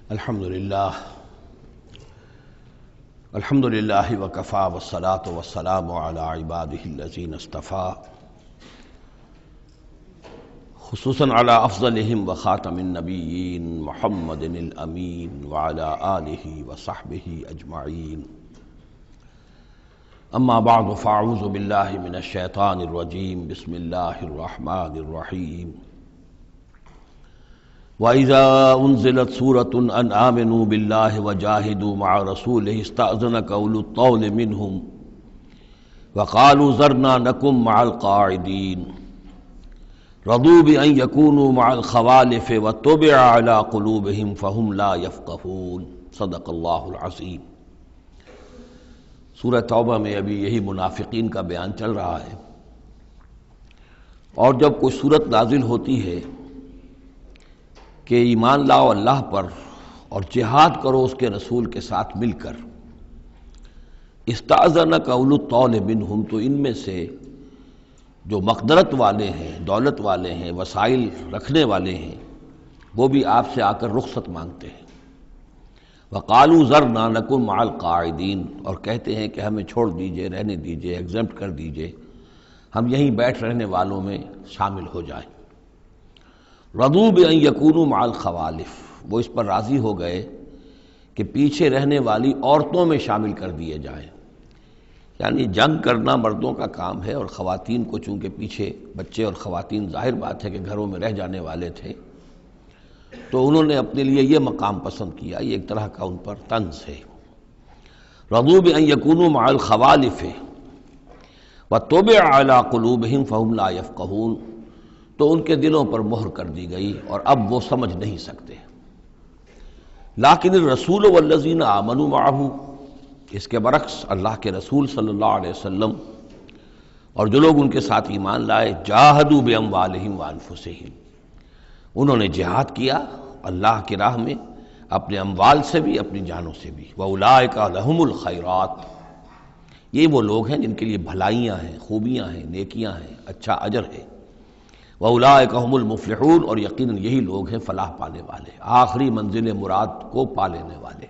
الحمدللہ وکفی والصلاة والسلام علی عبادہ الذین اصطفیٰ، خصوصاً علی افضلہم وخاتم النبیین محمد الامین وعلی آلہ وصحبہ اجمعین. اما بعد فاعوذ باللہ من الشیطان الرجیم. بسم اللہ الرحمن الرحیم. وَإِذَا أُنزِلَتْ سُورَةٌ أَنْ آمِنُوا بِاللَّهِ وَجَاهِدُوا مَعَ رَسُولِهِ اسْتَأْذَنَكَ أُولُو الطَّوْلِ مِنْهُمْ وَقَالُوا ذَرْنَا نَكُن مَعَ الْقَاعِدِينَ رَضُوا بِأَنْ يَكُونُوا مَعَ الْخَوَالِفِ وَطُبِعَ عَلَى قُلُوبِهِمْ فَهُمْ لَا يَفْقَهُونَ. صدق اللہ العظیم. سورہ توبہ میں ابھی یہی منافقین کا بیان چل رہا ہے، اور جب کوئی صورت نازل ہوتی ہے کہ ایمان لاؤ اللہ پر اور جہاد کرو اس کے رسول کے ساتھ مل کر، استأذنک اولو الطول منہم، تو ان میں سے جو مقدرت والے ہیں، دولت والے ہیں، وسائل رکھنے والے ہیں، وہ بھی آپ سے آ کر رخصت مانگتے ہیں. وقالوا ذرنا نکن مع القاعدین، اور کہتے ہیں کہ ہمیں چھوڑ دیجئے، رہنے دیجئے، ایگزمپٹ کر دیجئے، ہم یہیں بیٹھ رہنے والوں میں شامل ہو جائیں. رضوا بأن یکونوا مع الخوالف، وہ اس پر راضی ہو گئے کہ پیچھے رہنے والی عورتوں میں شامل کر دیے جائیں. یعنی جنگ کرنا مردوں کا کام ہے، اور خواتین کو چونکہ پیچھے بچے اور خواتین ظاہر بات ہے کہ گھروں میں رہ جانے والے تھے، تو انہوں نے اپنے لیے یہ مقام پسند کیا. یہ ایک طرح کا ان پر طنز ہے. رضوا بأن یکونوا مع الخوالف وطبع علی قلوبہم فہم لا یفقہون، تو ان کے دلوں پر مہر کر دی گئی اور اب وہ سمجھ نہیں سکتے. لیکن الرسول والذین آمنوا معہ، اس کے برعکس اللہ کے رسول صلی اللہ علیہ وسلم اور جو لوگ ان کے ساتھ ایمان لائے، جاہدوا باموالہم وانفسہم، انہوں نے جہاد کیا اللہ کی راہ میں، اپنے اموال سے بھی، اپنی جانوں سے بھی. وَأُولَٰئِکَ لَهُمُ الْخَيْرَاتُ، یہ وہ لوگ ہیں جن کے لیے بھلائیاں ہیں، خوبیاں ہیں، نیکیاں ہیں، اچھا اجر ہے. وَأُولَٰئِکَ هُمُ الْمُفْلِحُونَ، اور یقیناً یہی لوگ ہیں فلاح پانے والے، آخری منزل مراد کو پا لینے والے.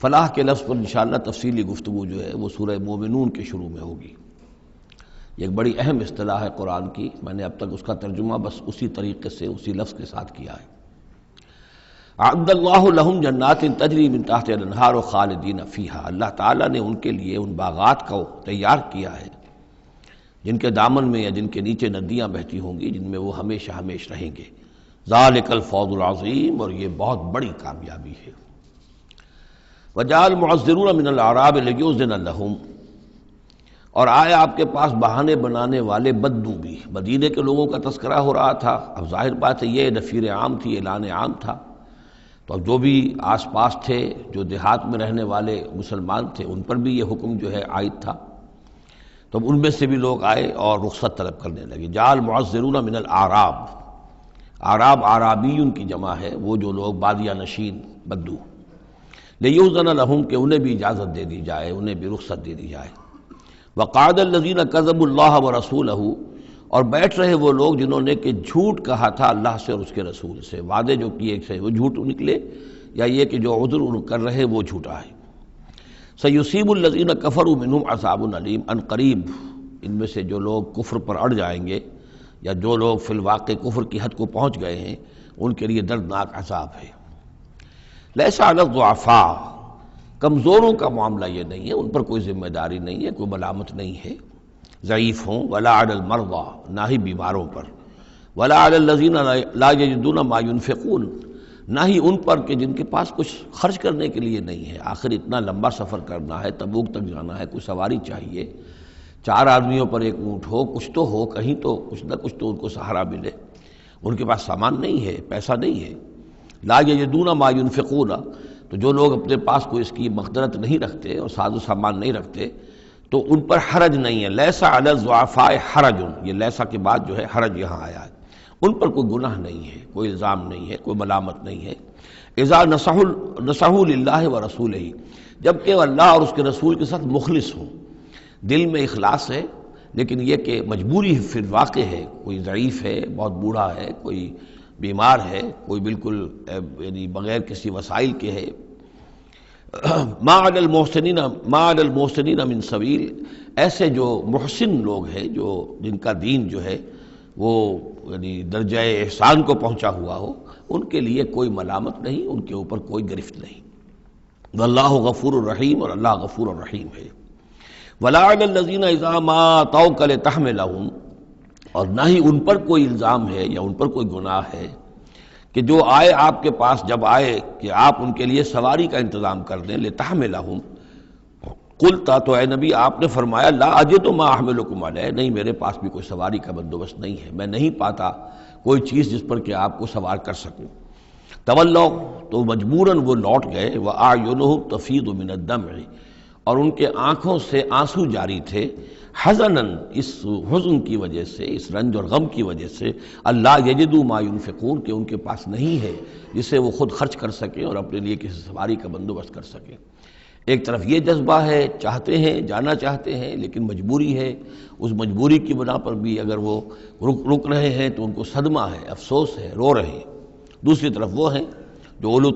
فلاح کے لفظ پر انشاءاللہ تفصیلی گفتگو جو ہے وہ سورہ مومنون کے شروع میں ہوگی. یہ ایک بڑی اہم اصطلاح ہے قرآن کی، میں نے اب تک اس کا ترجمہ بس اسی طریقے سے اسی لفظ کے ساتھ کیا ہے. اعد اللہ لہم جنات تجری من تحتہا الانہار خالدین فیہا، اللہ تعالیٰ نے ان کے لیے ان باغات کو تیار کیا ہے جن کے دامن میں یا جن کے نیچے ندیاں بہتی ہوں گی، جن میں وہ ہمیشہ ہمیش رہیں گے. ذالک الفوز العظیم، اور یہ بہت بڑی کامیابی ہے. وجاء المعذرون من الاعراب لیؤذن لہم، اور آئے آپ کے پاس بہانے بنانے والے بدو بھی. مدینے کے لوگوں کا تذکرہ ہو رہا تھا، اب ظاہر بات ہے یہ نفیر عام تھی، اعلان عام تھا، تو اب جو بھی آس پاس تھے، جو دیہات میں رہنے والے مسلمان تھے، ان پر بھی یہ حکم جو ہے عائد تھا. تو ان میں سے بھی لوگ آئے اور رخصت طلب کرنے لگے. جاء المعذرون من الاعراب، اعراب اعرابیون کی جمع ہے، وہ جو لوگ بادیہ نشین بدو. لیؤذن لہم، کہ انہیں بھی اجازت دے دی جائے، انہیں بھی رخصت دے دی جائے. وقعد الذین کذبوا اللہ ورسولہ، اور بیٹھ رہے وہ لوگ جنہوں نے کہ جھوٹ کہا تھا اللہ سے اور اس کے رسول سے، وعدے جو کیے تھے وہ جھوٹ نکلے، یا یہ کہ جو عذر کر رہے وہ جھوٹا ہے. سیصیب الذین کفروا منہم عذاب علیم، ان قریب ان میں سے جو لوگ کفر پر اڑ جائیں گے، یا جو لوگ فی الواقع کفر کی حد کو پہنچ گئے ہیں، ان کے لیے دردناک عذاب ہے. لیس علی الضعفاء، کمزوروں کا معاملہ یہ نہیں ہے، ان پر کوئی ذمہ داری نہیں ہے، کوئی ملامت نہیں ہے، ضعیف ہوں. ولا علی المرضى، نہ ہی بیماروں پر. ولا علی الذین لا یجدون ما ينفقون، نہ ہی ان پر کہ جن کے پاس کچھ خرچ کرنے کے لیے نہیں ہے. آخر اتنا لمبا سفر کرنا ہے، تبوک تک جانا ہے، کوئی سواری چاہیے، 4 آدمیوں پر 1 اونٹ ہو، کچھ تو ہو، کہیں تو کچھ نہ کچھ تو ان کو سہارا ملے. ان کے پاس سامان نہیں ہے، پیسہ نہیں ہے. لا یجدون ما ينفقون، تو جو لوگ اپنے پاس کوئی اس کی مقدرت نہیں رکھتے اور ساز و سامان نہیں رکھتے، تو ان پر حرج نہیں ہے. لیس علی الضعفاء حرج، یہ لیسا کے بعد جو ہے حرج یہاں آیا ہے. ان پر کوئی گناہ نہیں ہے، کوئی الزام نہیں ہے، کوئی ملامت نہیں ہے. اذا نصحوا للہ ورسولہ، جبکہ وہ اللہ اور اس کے رسول کے ساتھ مخلص ہوں، دل میں اخلاص ہے، لیکن یہ کہ مجبوری فی الواقع ہے، کوئی ضعیف ہے، بہت بوڑھا ہے، کوئی بیمار ہے، کوئی بالکل یعنی بغیر کسی وسائل کے ہے، ما علی المحسنین من سبیل، ایسے جو محسن لوگ ہیں، جو جن کا دین جو ہے وہ یعنی درجہ احسان کو پہنچا ہوا ہو، ان کے لیے کوئی ملامت نہیں، ان کے اوپر کوئی گرفت نہیں۔ واللہ غفور الرحیم، اور اللہ غفور الرحیم ہے۔ ولا علی الذین اذا ما اتوک لتحملہم، اور نہ ہی ان پر کوئی الزام ہے یا ان پر کوئی گناہ ہے کہ جو آئے آپ کے پاس، جب آئے کہ آپ ان کے لیے سواری کا انتظام کر دیں، لتحملہم، قلتا، تو اے نبی آپ نے فرمایا، لا اجد ما احملکم علیہ، نہیں میرے پاس بھی کوئی سواری کا بندوبست نہیں ہے، میں نہیں پاتا کوئی چیز جس پر کہ آپ کو سوار کر سکوں۔ تولوا، تو مجبوراً وہ لوٹ گئے، وَأَعْيُنُهُمْ تَفِيضُ مِنَ الدَّمْعِ، اور ان کے آنکھوں سے آنسو جاری تھے، حزناً، اس حزن کی وجہ سے، اس رنج اور غم کی وجہ سے، اللہ یجدوا ما ينفقون، کہ ان کے پاس نہیں ہے جسے وہ خود خرچ کر سکیں اور اپنے لیے کسی سواری کا بندوبست کر سکیں۔ ایک طرف یہ جذبہ ہے، چاہتے ہیں، جانا چاہتے ہیں، لیکن مجبوری ہے، اس مجبوری کی بنا پر بھی اگر وہ رک رہے ہیں تو ان کو صدمہ ہے، افسوس ہے، رو رہے ہیں۔ دوسری طرف وہ ہیں جو اولو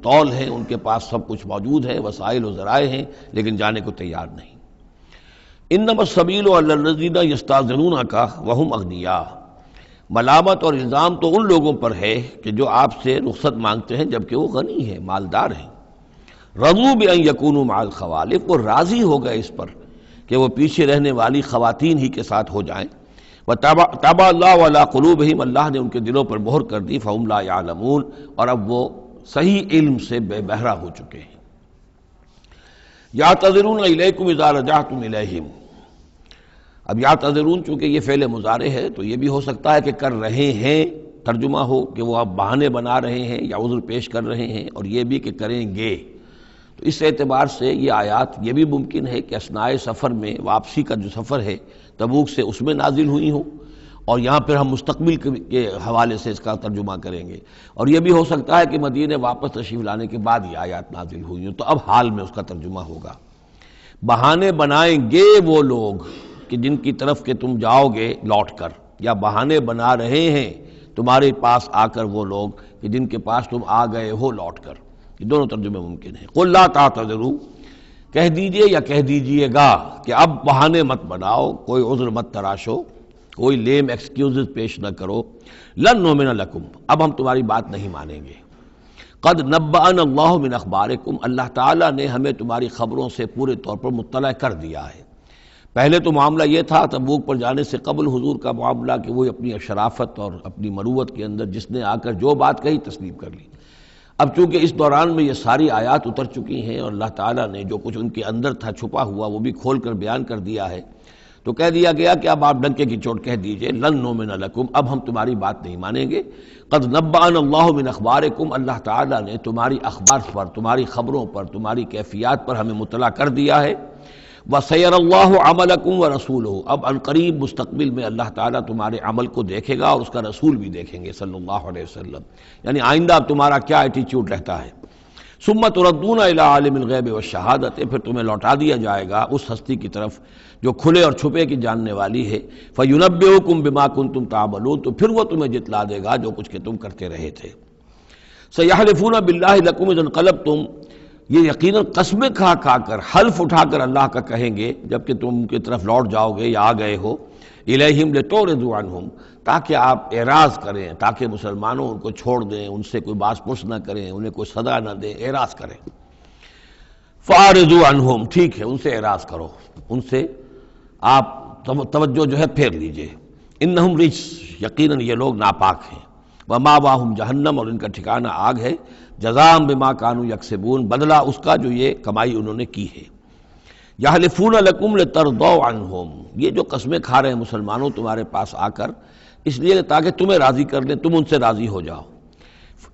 طول ہیں، ان کے پاس سب کچھ موجود ہے، وسائل و ذرائع ہیں، لیکن جانے کو تیار نہیں۔ انما السبیل علی الذین یستاذنونک وہم اغنیاء، ملامت اور الزام تو ان لوگوں پر ہے کہ جو آپ سے رخصت مانگتے ہیں جبکہ وہ غنی ہیں، مالدار ہیں۔ رضوا بان یکونوا مع الخوالف، وہ راضی ہو گئے اس پر کہ وہ پیچھے رہنے والی خواتین ہی کے ساتھ ہو جائیں۔ وطبع اللہ علی قلوبہم، اللہ نے ان کے دلوں پر مہر کر دی، فہم لا یعلمون، اور اب وہ صحیح علم سے بے بہرہ ہو چکے ہیں۔ یعتذرون الیکم اذا رجعتم الیہم، اب یعتذرون چونکہ یہ فعل مضارع ہے تو یہ بھی ہو سکتا ہے کہ کر رہے ہیں ترجمہ ہو کہ وہ اب بہانے بنا رہے ہیں یا عذر پیش کر رہے ہیں، اور یہ بھی کہ کریں گے۔ تو اس اعتبار سے یہ آیات یہ بھی ممکن ہے کہ اثناء سفر میں، واپسی کا جو سفر ہے تبوک سے، اس میں نازل ہوئی ہوں، اور یہاں پھر ہم مستقبل کے حوالے سے اس کا ترجمہ کریں گے، اور یہ بھی ہو سکتا ہے کہ مدینے واپس تشریف لانے کے بعد یہ آیات نازل ہوئی ہوں، تو اب حال میں اس کا ترجمہ ہوگا۔ بہانے بنائیں گے وہ لوگ کہ جن کی طرف کہ تم جاؤ گے لوٹ کر، یا بہانے بنا رہے ہیں تمہارے پاس آ کر وہ لوگ کہ جن کے پاس تم آ گئے ہو لوٹ کر، یہ دونوں ترجمے ممکن ہیں۔ قل لا تعتذروا، کہہ دیجئے یا کہہ دیجئے گا کہ اب بہانے مت بناؤ، کوئی عذر مت تراشو، کوئی لیم ایکسکیوزز پیش نہ کرو، لن نؤمن لکم، اب ہم تمہاری بات نہیں مانیں گے۔ قد نبأنا اللہ من اخبارکم، اللہ تعالیٰ نے ہمیں تمہاری خبروں سے پورے طور پر مطلع کر دیا ہے۔ پہلے تو معاملہ یہ تھا تبوک پر جانے سے قبل حضور کا معاملہ کہ وہ اپنی شرافت اور اپنی مروت کے اندر جس نے آ کر جو بات کہی تسلیم کر لی۔ اب چونکہ اس دوران میں یہ ساری آیات اتر چکی ہیں اور اللہ تعالیٰ نے جو کچھ ان کے اندر تھا چھپا ہوا وہ بھی کھول کر بیان کر دیا ہے، تو کہہ دیا گیا کہ اب آپ ڈنکے کی چوٹ کہہ دیجئے، لن نؤمن لکم، اب ہم تمہاری بات نہیں مانیں گے۔ قد نبأنا اللہ من اخبارکم، اللہ تعالیٰ نے تمہاری اخبار پر، تمہاری خبروں پر، تمہاری کیفیات پر ہمیں مطلع کر دیا ہے۔ وَسَيَرَى اللَّهُ عَمَلَكُمْ وَرَسُولُهُ، اب عنقریب مستقبل میں اللہ تعالیٰ تمہارے عمل کو دیکھے گا اور اس کا رسول بھی دیکھیں گے صلی اللہ علیہ وسلم، یعنی آئندہ اب تمہارا کیا ایٹیچیوڈ رہتا ہے۔ ثُمَّ تُرَدُّونَ إِلَىٰ عَالِمِ الْغَیْبِ وَالشَّہَادَةِ، پھر تمہیں لوٹا دیا جائے گا اس ہستی کی طرف جو کھلے اور چھپے کی جاننے والی ہے۔ فَيُنَبِّئُكُم بِمَا كُنتُمْ تَعْمَلُونَ، تو پھر وہ تمہیں جتلا دے گا جو کچھ کہ تم کرتے رہے تھے۔ سَيَحْلِفُونَ بِاللَّهِ لَكُمْ إِذَا انقلبتم، یہ یقیناً قسمیں کھا کھا کر، حلف اٹھا کر اللہ کا کہیں گے جب کہ تم کی طرف لوٹ جاؤ گے یا آ گئے ہو، الیہم لتعرضوا عنہم، تاکہ آپ اعراض کریں، تاکہ مسلمانوں ان کو چھوڑ دیں، ان سے کوئی باز پرس نہ کریں، انہیں کوئی صدا نہ دیں، اعراض کریں۔ فاعرضوا عنہم، ٹھیک ہے ان سے اعراض کرو، ان سے آپ توجہ جو ہے پھیر لیجئے۔ انہم رجس، یقیناً یہ لوگ ناپاک ہیں۔ ومأواہم جہنم، اور ان کا ٹھکانہ آگ ہے۔ جزاء بما کانوا یکسبون، بدلہ اس کا جو یہ کمائی انہوں نے کی ہے۔ یحلفون لکم لترضوا عنہم، یہ جو قسمیں کھا رہے ہیں مسلمانوں تمہارے پاس آ کر، اس لیے تاکہ تمہیں راضی کر لیں، تم ان سے راضی ہو جاؤ۔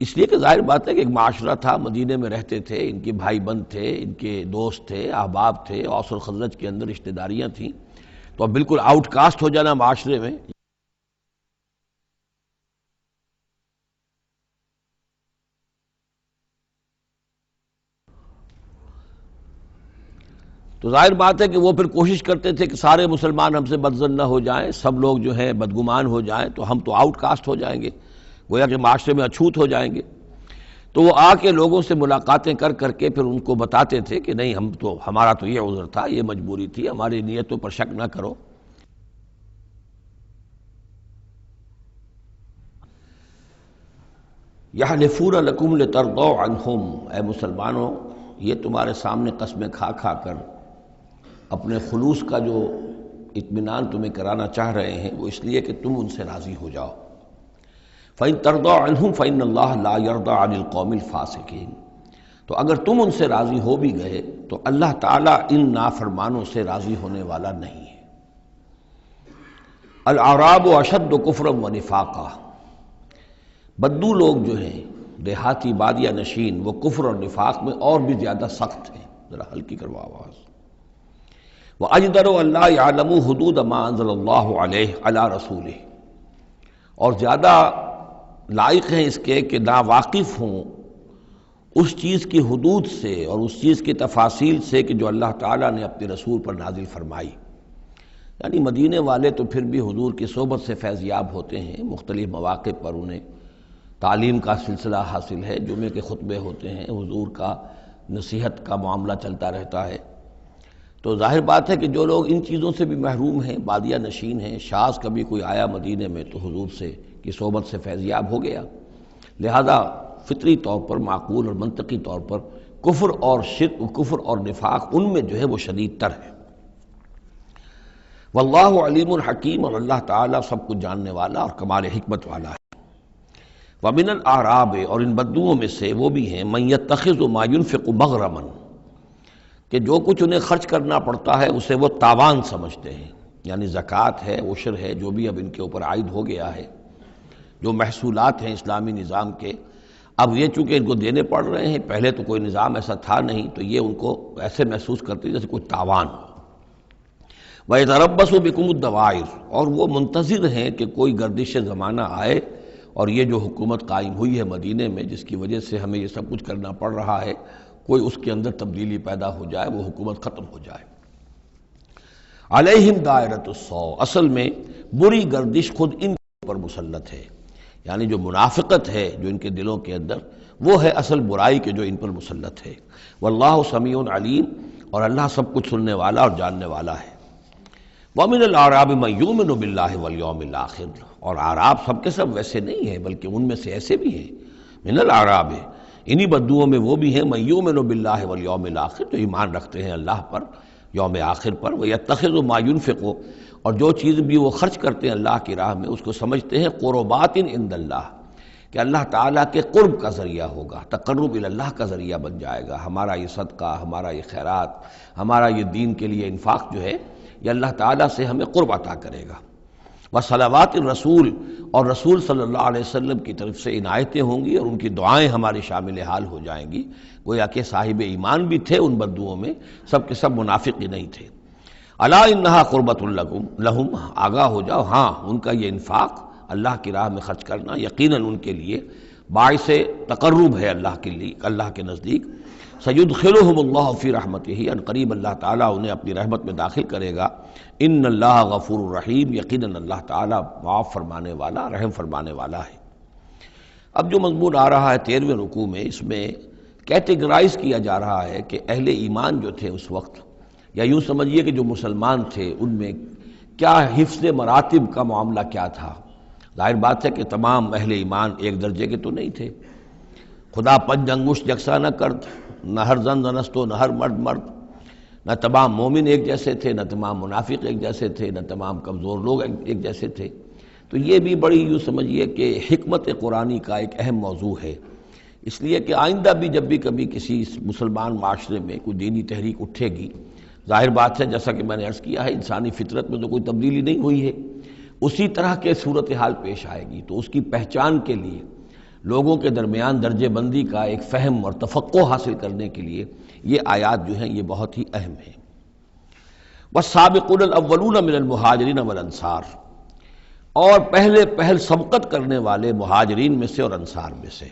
اس لیے کہ ظاہر بات ہے کہ ایک معاشرہ تھا، مدینے میں رہتے تھے، ان کے بھائی بند تھے، ان کے دوست تھے، احباب تھے، اوس اور خزرج کے اندر رشتہ داریاں تھیں، تو اب بالکل آؤٹ کاسٹ ہو جانا معاشرے میں، تو ظاہر بات ہے کہ وہ پھر کوشش کرتے تھے کہ سارے مسلمان ہم سے بدظن نہ ہو جائیں، سب لوگ جو ہیں بدگمان ہو جائیں، تو ہم تو آؤٹ کاسٹ ہو جائیں گے۔ گویا کہ معاشرے میں اچھوت ہو جائیں گے۔ تو وہ آ کے لوگوں سے ملاقاتیں کر کر کے پھر ان کو بتاتے تھے کہ نہیں ہمارا تو یہ عذر تھا، یہ مجبوری تھی، ہماری نیتوں پر شک نہ کرو۔ یحلفون لکم لترضوا عنہم، اے مسلمانوں یہ تمہارے سامنے قسمیں کھا کھا کر اپنے خلوص کا جو اطمینان تمہیں کرانا چاہ رہے ہیں وہ اس لیے کہ تم ان سے راضی ہو جاؤ۔ فَإِن تَرْضَوْا عَنْهُمْ فَإِنَّ اللَّهَ لَا يَرْضَىٰ عَنِ الْقَوْمِ الْفَاسِقِينَ، تو اگر تم ان سے راضی ہو بھی گئے تو اللہ تعالیٰ ان نافرمانوں سے راضی ہونے والا نہیں ہے۔ الْأَعْرَابُ أَشَدُّ كُفْرًا وَنِفَاقًا، بدو لوگ جو ہیں دیہاتی بادیہ نشین وہ کفر اور نفاق میں اور بھی زیادہ سخت ہیں۔ ذرا ہلکی کرو آواز۔ وَأَجْدَرُ أَلَّا يَعْلَمُوا حُدُودَ مَا أَنزَلَ اللَّهُ عَلَيْهِ عَلَىٰ رَسُولِهِ، اور زیادہ لائق ہیں اس کے کہ ناواقف ہوں اس چیز کی حدود سے اور اس چیز کی تفاصیل سے کہ جو اللہ تعالیٰ نے اپنے رسول پر نازل فرمائی۔ یعنی مدینے والے تو پھر بھی حضور کی صحبت سے فیض یاب ہوتے ہیں، مختلف مواقع پر انہیں تعلیم کا سلسلہ حاصل ہے، جمعے کے خطبے ہوتے ہیں، حضور کا نصیحت کا معاملہ چلتا رہتا ہے۔ تو ظاہر بات ہے کہ جو لوگ ان چیزوں سے بھی محروم ہیں، بادیہ نشین ہیں، شاذ کبھی کوئی آیا مدینے میں تو حضور سے کی صحبت سے فیضیاب ہو گیا، لہذا فطری طور پر، معقول اور منطقی طور پر کفر اور شرک، کفر اور نفاق ان میں جو ہے وہ شدید تر ہے۔ واللہ علیم الحکیم، اور اللہ تعالیٰ سب کچھ جاننے والا اور کمال حکمت والا ہے۔ ومن الاعراب، اور ان بدوؤں میں سے وہ بھی ہیں، من یتخذ ما ينفق مغرما، کہ جو کچھ انہیں خرچ کرنا پڑتا ہے اسے وہ تاوان سمجھتے ہیں، یعنی زکوٰۃ ہے، عشر ہے، جو بھی اب ان کے اوپر عائد ہو گیا ہے، جو محصولات ہیں اسلامی نظام کے، اب یہ چونکہ ان کو دینے پڑ رہے ہیں، پہلے تو کوئی نظام ایسا تھا نہیں، تو یہ ان کو ایسے محسوس کرتے ہیں جیسے کوئی تاوان ہو۔ وَيَتَرَبَّصُ بِكُمُ الدَّوَائِرَ، اور وہ منتظر ہیں کہ کوئی گردش زمانہ آئے اور یہ جو حکومت قائم ہوئی ہے مدینے میں، جس کی وجہ سے ہمیں یہ سب کچھ کرنا پڑ رہا ہے، کوئی اس کے اندر تبدیلی پیدا ہو جائے، وہ حکومت ختم ہو جائے۔ علیہم دائرۃ السوء، اصل میں بری گردش خود ان پر مسلط ہے، یعنی جو منافقت ہے جو ان کے دلوں کے اندر، وہ ہے اصل برائی کے جو ان پر مسلط ہے۔ واللہ سمیع علیم، اور اللہ سب کچھ سننے والا اور جاننے والا ہے۔ وَمِنَ الْأَعْرَابِ مَن يُؤْمِنُ بِاللَّهِ وَالْيَوْمِ الْآخِرِ، اور اعراب سب کے سب ویسے نہیں ہیں، بلکہ ان میں سے ایسے بھی ہیں۔ من الاعراب، انہی بدوؤں میں وہ بھی ہیں، من یؤمن باللہ والیوم الآخر، جو ایمان رکھتے ہیں اللہ پر، یوم آخر پر، ویتخذ ما ينفق، اور جو چیز بھی وہ خرچ کرتے ہیں اللہ کی راہ میں اس کو سمجھتے ہیں قربات عند اللہ، کہ اللہ تعالیٰ کے قرب کا ذریعہ ہوگا، تقرب الی اللہ کا ذریعہ بن جائے گا۔ ہمارا یہ صدقہ، ہمارا یہ خیرات، ہمارا یہ دین کے لیے انفاق جو ہے، یہ اللہ تعالیٰ سے ہمیں قرب عطا کرے گا۔ وصلوات الرسول، اور رسول صلی اللہ علیہ وسلم کی طرف سے عنایتیں ہوں گی اور ان کی دعائیں ہماری شامل حال ہو جائیں گی۔ گویا کہ صاحب ایمان بھی تھے ان بدوؤں میں، سب کے سب منافق ہی نہیں تھے۔ الا انہا قربۃ لہم، آگاہ ہو جاؤ، ہاں ان کا یہ انفاق اللہ کی راہ میں خرچ کرنا یقیناً ان کے لیے باعث تقرب ہے اللہ کے لیے، اللہ کے نزدیک۔ سیدخلہم اللہ فی رحمتہ، ان قریب اللہ تعالیٰ انہیں اپنی رحمت میں داخل کرے گا۔ ان اللہ غفور الرحیم، یقیناً اللہ تعالیٰ معاف فرمانے والا، رحم فرمانے والا ہے۔ اب جو مضمون آ رہا ہے 13ویں رکوع میں، اس میں کیٹیگرائز کیا جا رہا ہے کہ اہل ایمان جو تھے اس وقت، یا یوں سمجھیے کہ جو مسلمان تھے ان میں کیا حفظ مراتب کا معاملہ کیا تھا۔ ظاہر بات ہے کہ تمام اہل ایمان ایک درجے کے تو نہیں تھے، خدا پنج انگشت یکساں نہ کرد، نہ ہر زن زنست و نہ ہر مرد مرد، نہ تمام مومن ایک جیسے تھے، نہ تمام منافق ایک جیسے تھے، نہ تمام کمزور لوگ ایک جیسے تھے۔ تو یہ بھی بڑی یوں سمجھیے کہ حکمت قرآنی کا ایک اہم موضوع ہے، اس لیے کہ آئندہ بھی جب بھی کبھی کسی مسلمان معاشرے میں کوئی دینی تحریک اٹھے گی، ظاہر بات ہے جیسا کہ میں نے عرض کیا ہے انسانی فطرت میں تو کوئی تبدیلی نہیں ہوئی ہے، اسی طرح کے صورتحال پیش آئے گی، تو اس کی پہچان کے لیے لوگوں کے درمیان درجے بندی کا ایک فہم اور تفقع حاصل کرنے کے لیے یہ آیات جو ہیں یہ بہت ہی اہم ہیں۔ والسابقون الاولون من المہاجرین والانصار، اور پہل سبقت کرنے والے مہاجرین میں سے اور انصار میں سے،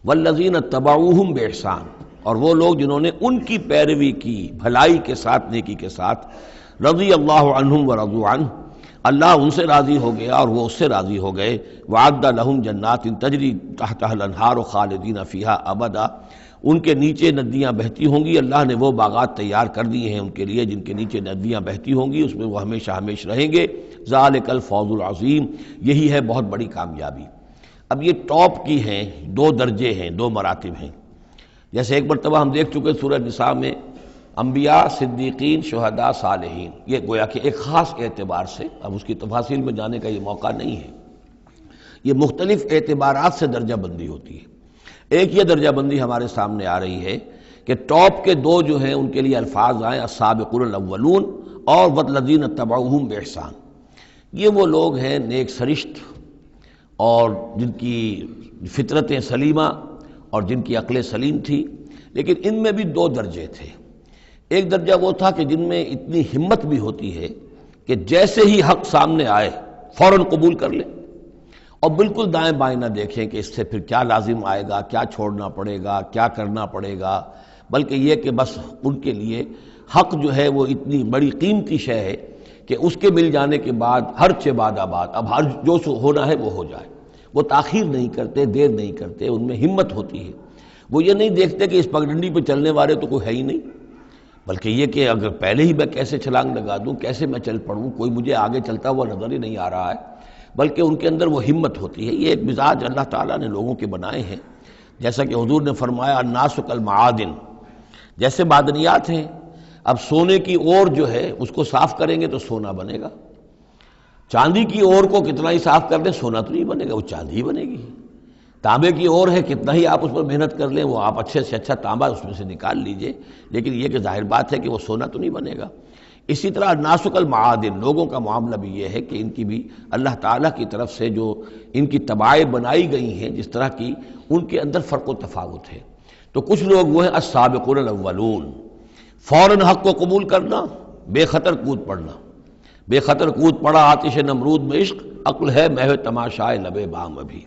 والذین اتبعوہم باحسان، اور وہ لوگ جنہوں نے ان کی پیروی کی بھلائی کے ساتھ، نیکی کے ساتھ، رضی اللہ عنہم ورضوا عنہ، اللہ ان سے راضی ہو گیا اور وہ اس سے راضی ہو گئے۔ وعد لہم جنات تجری تحتها الانہار خالدین فیہا ابدا، ان کے نیچے ندیاں بہتی ہوں گی، اللہ نے وہ باغات تیار کر دیے ہیں ان کے لیے جن کے نیچے ندیاں بہتی ہوں گی، اس میں وہ ہمیشہ ہمیشہ رہیں گے۔ ذالک الفوز العظیم، یہی ہے بہت بڑی کامیابی۔ اب یہ ٹاپ کی ہیں، دو درجے ہیں، دو مراتب ہیں۔ جیسے ایک مرتبہ ہم دیکھ چکے سورہ نساء میں انبیاء، صدیقین، شہداء، صالحین، یہ گویا کہ ایک خاص اعتبار سے، اب اس کی تفاصیل میں جانے کا یہ موقع نہیں ہے، یہ مختلف اعتبارات سے درجہ بندی ہوتی ہے۔ ایک یہ درجہ بندی ہمارے سامنے آ رہی ہے کہ ٹاپ کے دو جو ہیں ان کے لیے الفاظ آئیں السابقون الاولون اور والذین اتبعوہم بإحسان، یہ وہ لوگ ہیں نیک سرشت اور جن کی فطرتیں سلیمہ اور جن کی عقل سلیم تھی، لیکن ان میں بھی دو درجے تھے۔ ایک درجہ وہ تھا کہ جن میں اتنی ہمت بھی ہوتی ہے کہ جیسے ہی حق سامنے آئے فوراً قبول کر لیں اور بالکل دائیں بائیں نہ دیکھیں کہ اس سے پھر کیا لازم آئے گا، کیا چھوڑنا پڑے گا، کیا کرنا پڑے گا، بلکہ یہ کہ بس ان کے لیے حق جو ہے وہ اتنی بڑی قیمتی شے ہے کہ اس کے مل جانے کے بعد ہر چہ بعد آباد، اب ہر جو ہونا ہے وہ ہو جائے۔ وہ تاخیر نہیں کرتے، دیر نہیں کرتے، ان میں ہمت ہوتی ہے۔ وہ یہ نہیں دیکھتے کہ اس پگڈنڈی پہ چلنے والے تو کوئی ہے ہی نہیں، بلکہ یہ کہ اگر پہلے ہی میں کیسے چھلانگ لگا دوں، کیسے میں چل پڑوں، کوئی مجھے آگے چلتا ہوا نظر ہی نہیں آ رہا ہے، بلکہ ان کے اندر وہ ہمت ہوتی ہے۔ یہ ایک مزاج اللہ تعالیٰ نے لوگوں کے بنائے ہیں، جیسا کہ حضور نے فرمایا الناس کالمعادن، جیسے معدنیات ہیں۔ اب سونے کی اور جو ہے اس کو صاف کریں گے تو سونا بنے گا، چاندی کی اور کو کتنا ہی صاف کر لیں سونا تو نہیں بنے گا، وہ چاندی ہی بنے گی۔ تانبے کی اور ہے، کتنا ہی آپ اس پر محنت کر لیں وہ آپ اچھے سے اچھا تانبا اس میں سے نکال لیجئے، لیکن یہ کہ ظاہر بات ہے کہ وہ سونا تو نہیں بنے گا۔ اسی طرح الناس کالمعادن، لوگوں کا معاملہ بھی یہ ہے کہ ان کی بھی اللہ تعالیٰ کی طرف سے جو ان کی طبائع بنائی گئی ہیں جس طرح کی، ان کے اندر فرق و تفاوت ہے۔ تو کچھ لوگ وہ ہیں السابقون الاولون، فوراً حق کو قبول کرنا، بے خطر کود پڑنا، بے خطر کود پڑا آتش نمرود میں عشق، عقل ہے محو تماشائے لب بام ابھی۔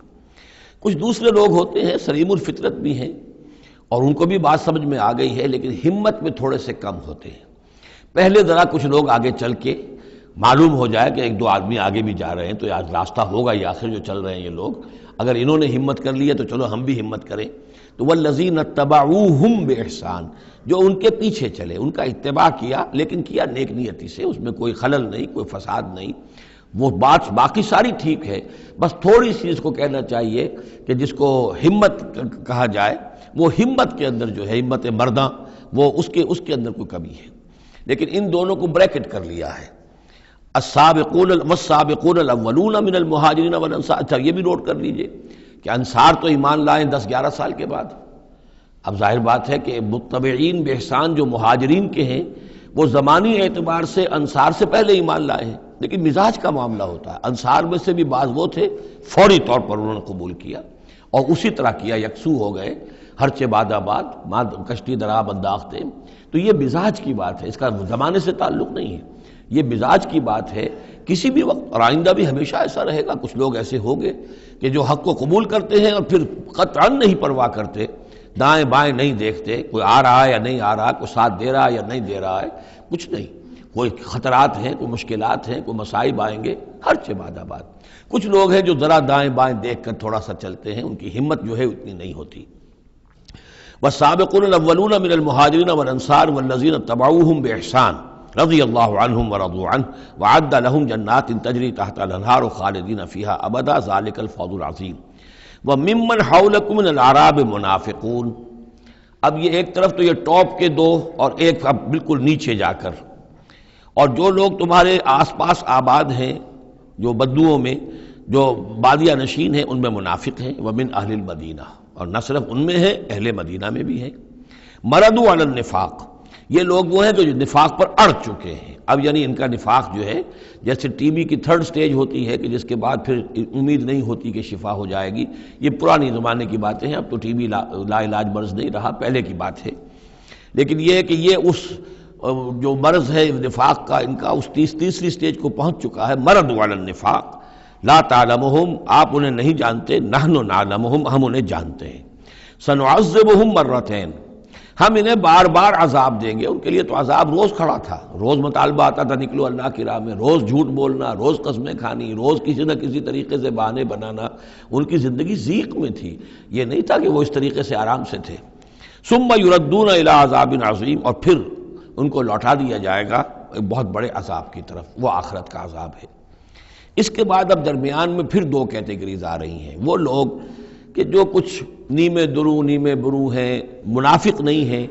کچھ دوسرے لوگ ہوتے ہیں سلیم الفطرت بھی ہیں اور ان کو بھی بات سمجھ میں آ گئی ہے، لیکن ہمت میں تھوڑے سے کم ہوتے ہیں۔ پہلے ذرا کچھ لوگ آگے چل کے معلوم ہو جائے کہ ایک دو آدمی آگے بھی جا رہے ہیں تو آج راستہ ہوگا یہ، آخر جو چل رہے ہیں یہ لوگ، اگر انہوں نے ہمت کر لی ہے تو چلو ہم بھی ہمت کریں۔ تو والذین اتبعوہم بإحسان، جو ان کے پیچھے چلے، ان کا اتباع کیا، لیکن کیا نیک نیتی سے، اس میں کوئی خلل نہیں، کوئی فساد نہیں، وہ بات باقی ساری ٹھیک ہے، بس تھوڑی سی اس کو کہنا چاہیے کہ جس کو ہمت کہا جائے، وہ ہمت کے اندر جو ہے ہمت مرداں، وہ اس کے اندر کوئی کمی ہے۔ لیکن ان دونوں کو بریکٹ کر لیا ہے، السابقون والسابقون الاولون من المہاجرین والانصار۔ اچھا یہ بھی نوٹ کر لیجئے کہ انصار تو ایمان لائیں 10-11 سال کے بعد۔ اب ظاہر بات ہے کہ متبعین بإحسان جو مہاجرین کے ہیں وہ زمانی اعتبار سے انصار سے پہلے ایمان لائے ہیں، لیکن مزاج کا معاملہ ہوتا ہے۔ انصار میں سے بھی بعض وہ تھے فوری طور پر انہوں نے قبول کیا اور اسی طرح کیا، یکسو ہو گئے، ہر چہ بعد آباد کشتی درآب انداختے۔ تو یہ مزاج کی بات ہے، اس کا زمانے سے تعلق نہیں ہے، یہ مزاج کی بات ہے۔ کسی بھی وقت اور آئندہ بھی ہمیشہ ایسا رہے گا، کچھ لوگ ایسے ہوں گے کہ جو حق کو قبول کرتے ہیں اور پھر قطعاً نہیں پرواہ کرتے، دائیں بائیں نہیں دیکھتے، کوئی آ رہا ہے یا نہیں آ رہا، کوئی ساتھ دے رہا ہے یا نہیں دے رہا ہے، کچھ نہیں، کوئی خطرات ہیں، کوئی مشکلات ہیں، کوئی مصائب آئیں گے، ہر چہ بعد آباد۔ کچھ لوگ ہیں جو ذرا دائیں بائیں دیکھ کر تھوڑا سا چلتے ہیں، ان کی ہمت جو ہے اتنی نہیں ہوتی۔ والسابقون الاولون من المہاجرین والانصار والذین اتبعوہم بإحسان رضی اللہ عنہم ورضوا عنہ وعد لہم جنات تجری تحت الانہار خالدین فیہا ابدا ذالک الفوز العظیم۔ وممن حولکم من الاعراب منافقون، اب یہ ایک طرف تو یہ ٹاپ کے دو اور ایک اب بالکل نیچے جا کر، اور جو لوگ تمہارے آس پاس آباد ہیں جو بدوؤں میں، جو بادیہ نشین ہیں، ان میں منافق ہیں۔ ومن اہل المدینہ، اور نہ صرف ان میں ہیں، اہل مدینہ میں بھی ہیں۔ مردوا علی النفاق، یہ لوگ وہ ہیں جو نفاق پر اڑ چکے ہیں۔ اب یعنی ان کا نفاق جو ہے جیسے ٹی بی کی 3rd سٹیج ہوتی ہے کہ جس کے بعد پھر امید نہیں ہوتی کہ شفا ہو جائے گی، یہ پرانی زمانے کی باتیں ہیں، اب تو ٹی بی لا علاج مرض نہیں رہا، پہلے کی بات ہے۔ لیکن یہ ہے کہ یہ اس جو مرض ہے نفاق کا، ان کا اس تیسری سٹیج کو پہنچ چکا ہے۔ مردوا علی النفاق لا تعلمہم، آپ انہیں نہیں جانتے، نحن نعلمہم، ہم انہیں جانتے ہیں۔ سنعذبہم مرتین، ہم انہیں بار بار عذاب دیں گے. ان کے لیے تو عذاب روز کھڑا تھا، روز مطالبہ آتا تھا نکلو اللہ کی راہ میں، روز جھوٹ بولنا، روز قسمیں کھانی، روز کسی نہ کسی طریقے سے بہانے بنانا. ان کی زندگی ضیق میں تھی، یہ نہیں تھا کہ وہ اس طریقے سے آرام سے تھے. ثم یردون الی عذاب عظیم، اور پھر ان کو لوٹا دیا جائے گا ایک بہت بڑے عذاب کی طرف، وہ آخرت کا عذاب ہے. اس کے بعد اب درمیان میں پھر دو کیٹیگریز آ رہی ہیں. وہ لوگ کہ جو کچھ نیمے درو نیمے برو ہیں، منافق نہیں ہیں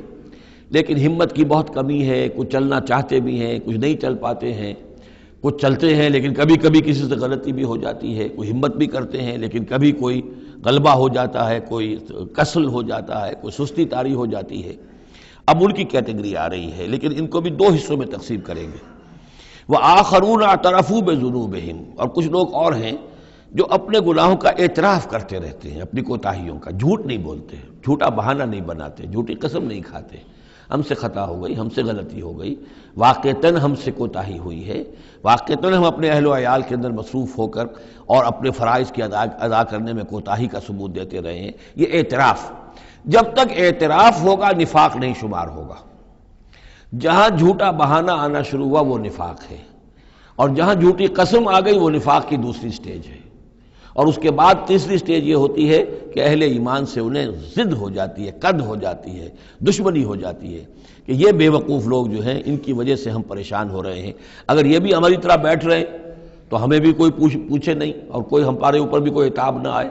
لیکن ہمت کی بہت کمی ہے، کچھ چلنا چاہتے بھی ہیں، کچھ نہیں چل پاتے ہیں، کچھ چلتے ہیں لیکن کبھی کبھی کسی سے غلطی بھی ہو جاتی ہے، کوئی ہمت بھی کرتے ہیں لیکن کبھی کوئی غلبہ ہو جاتا ہے، کوئی کسل ہو جاتا ہے، کوئی سستی طاری ہو جاتی ہے. اب ان کی کیٹیگری آ رہی ہے، لیکن ان کو بھی دو حصوں میں تقسیم کریں گے. وآخرون اعترفوا بذنوبہم، اور کچھ لوگ اور ہیں جو اپنے گناہوں کا اعتراف کرتے رہتے ہیں، اپنی کوتاہیوں کا. جھوٹ نہیں بولتے، جھوٹا بہانہ نہیں بناتے، جھوٹی قسم نہیں کھاتے. ہم سے خطا ہو گئی، ہم سے غلطی ہو گئی، واقعتاً ہم سے کوتاہی ہوئی ہے، واقعتاً ہم اپنے اہل و عیال کے اندر مصروف ہو کر اور اپنے فرائض کی ادا کرنے میں کوتاہی کا ثبوت دیتے رہے ہیں. یہ اعتراف، جب تک اعتراف ہوگا نفاق نہیں شمار ہوگا. جہاں جھوٹا بہانہ آنا شروع ہوا وہ نفاق ہے، اور جہاں جھوٹی قسم آ گئی وہ نفاق کی دوسری سٹیج ہے. اور اس کے بعد تیسری سٹیج یہ ہوتی ہے کہ اہل ایمان سے انہیں ضد ہو جاتی ہے، قد ہو جاتی ہے، دشمنی ہو جاتی ہے کہ یہ بے وقوف لوگ جو ہیں ان کی وجہ سے ہم پریشان ہو رہے ہیں. اگر یہ بھی ہماری طرح بیٹھ رہے تو ہمیں بھی کوئی پوچھے نہیں اور کوئی ہمارے اوپر بھی کوئی عتاب نہ آئے.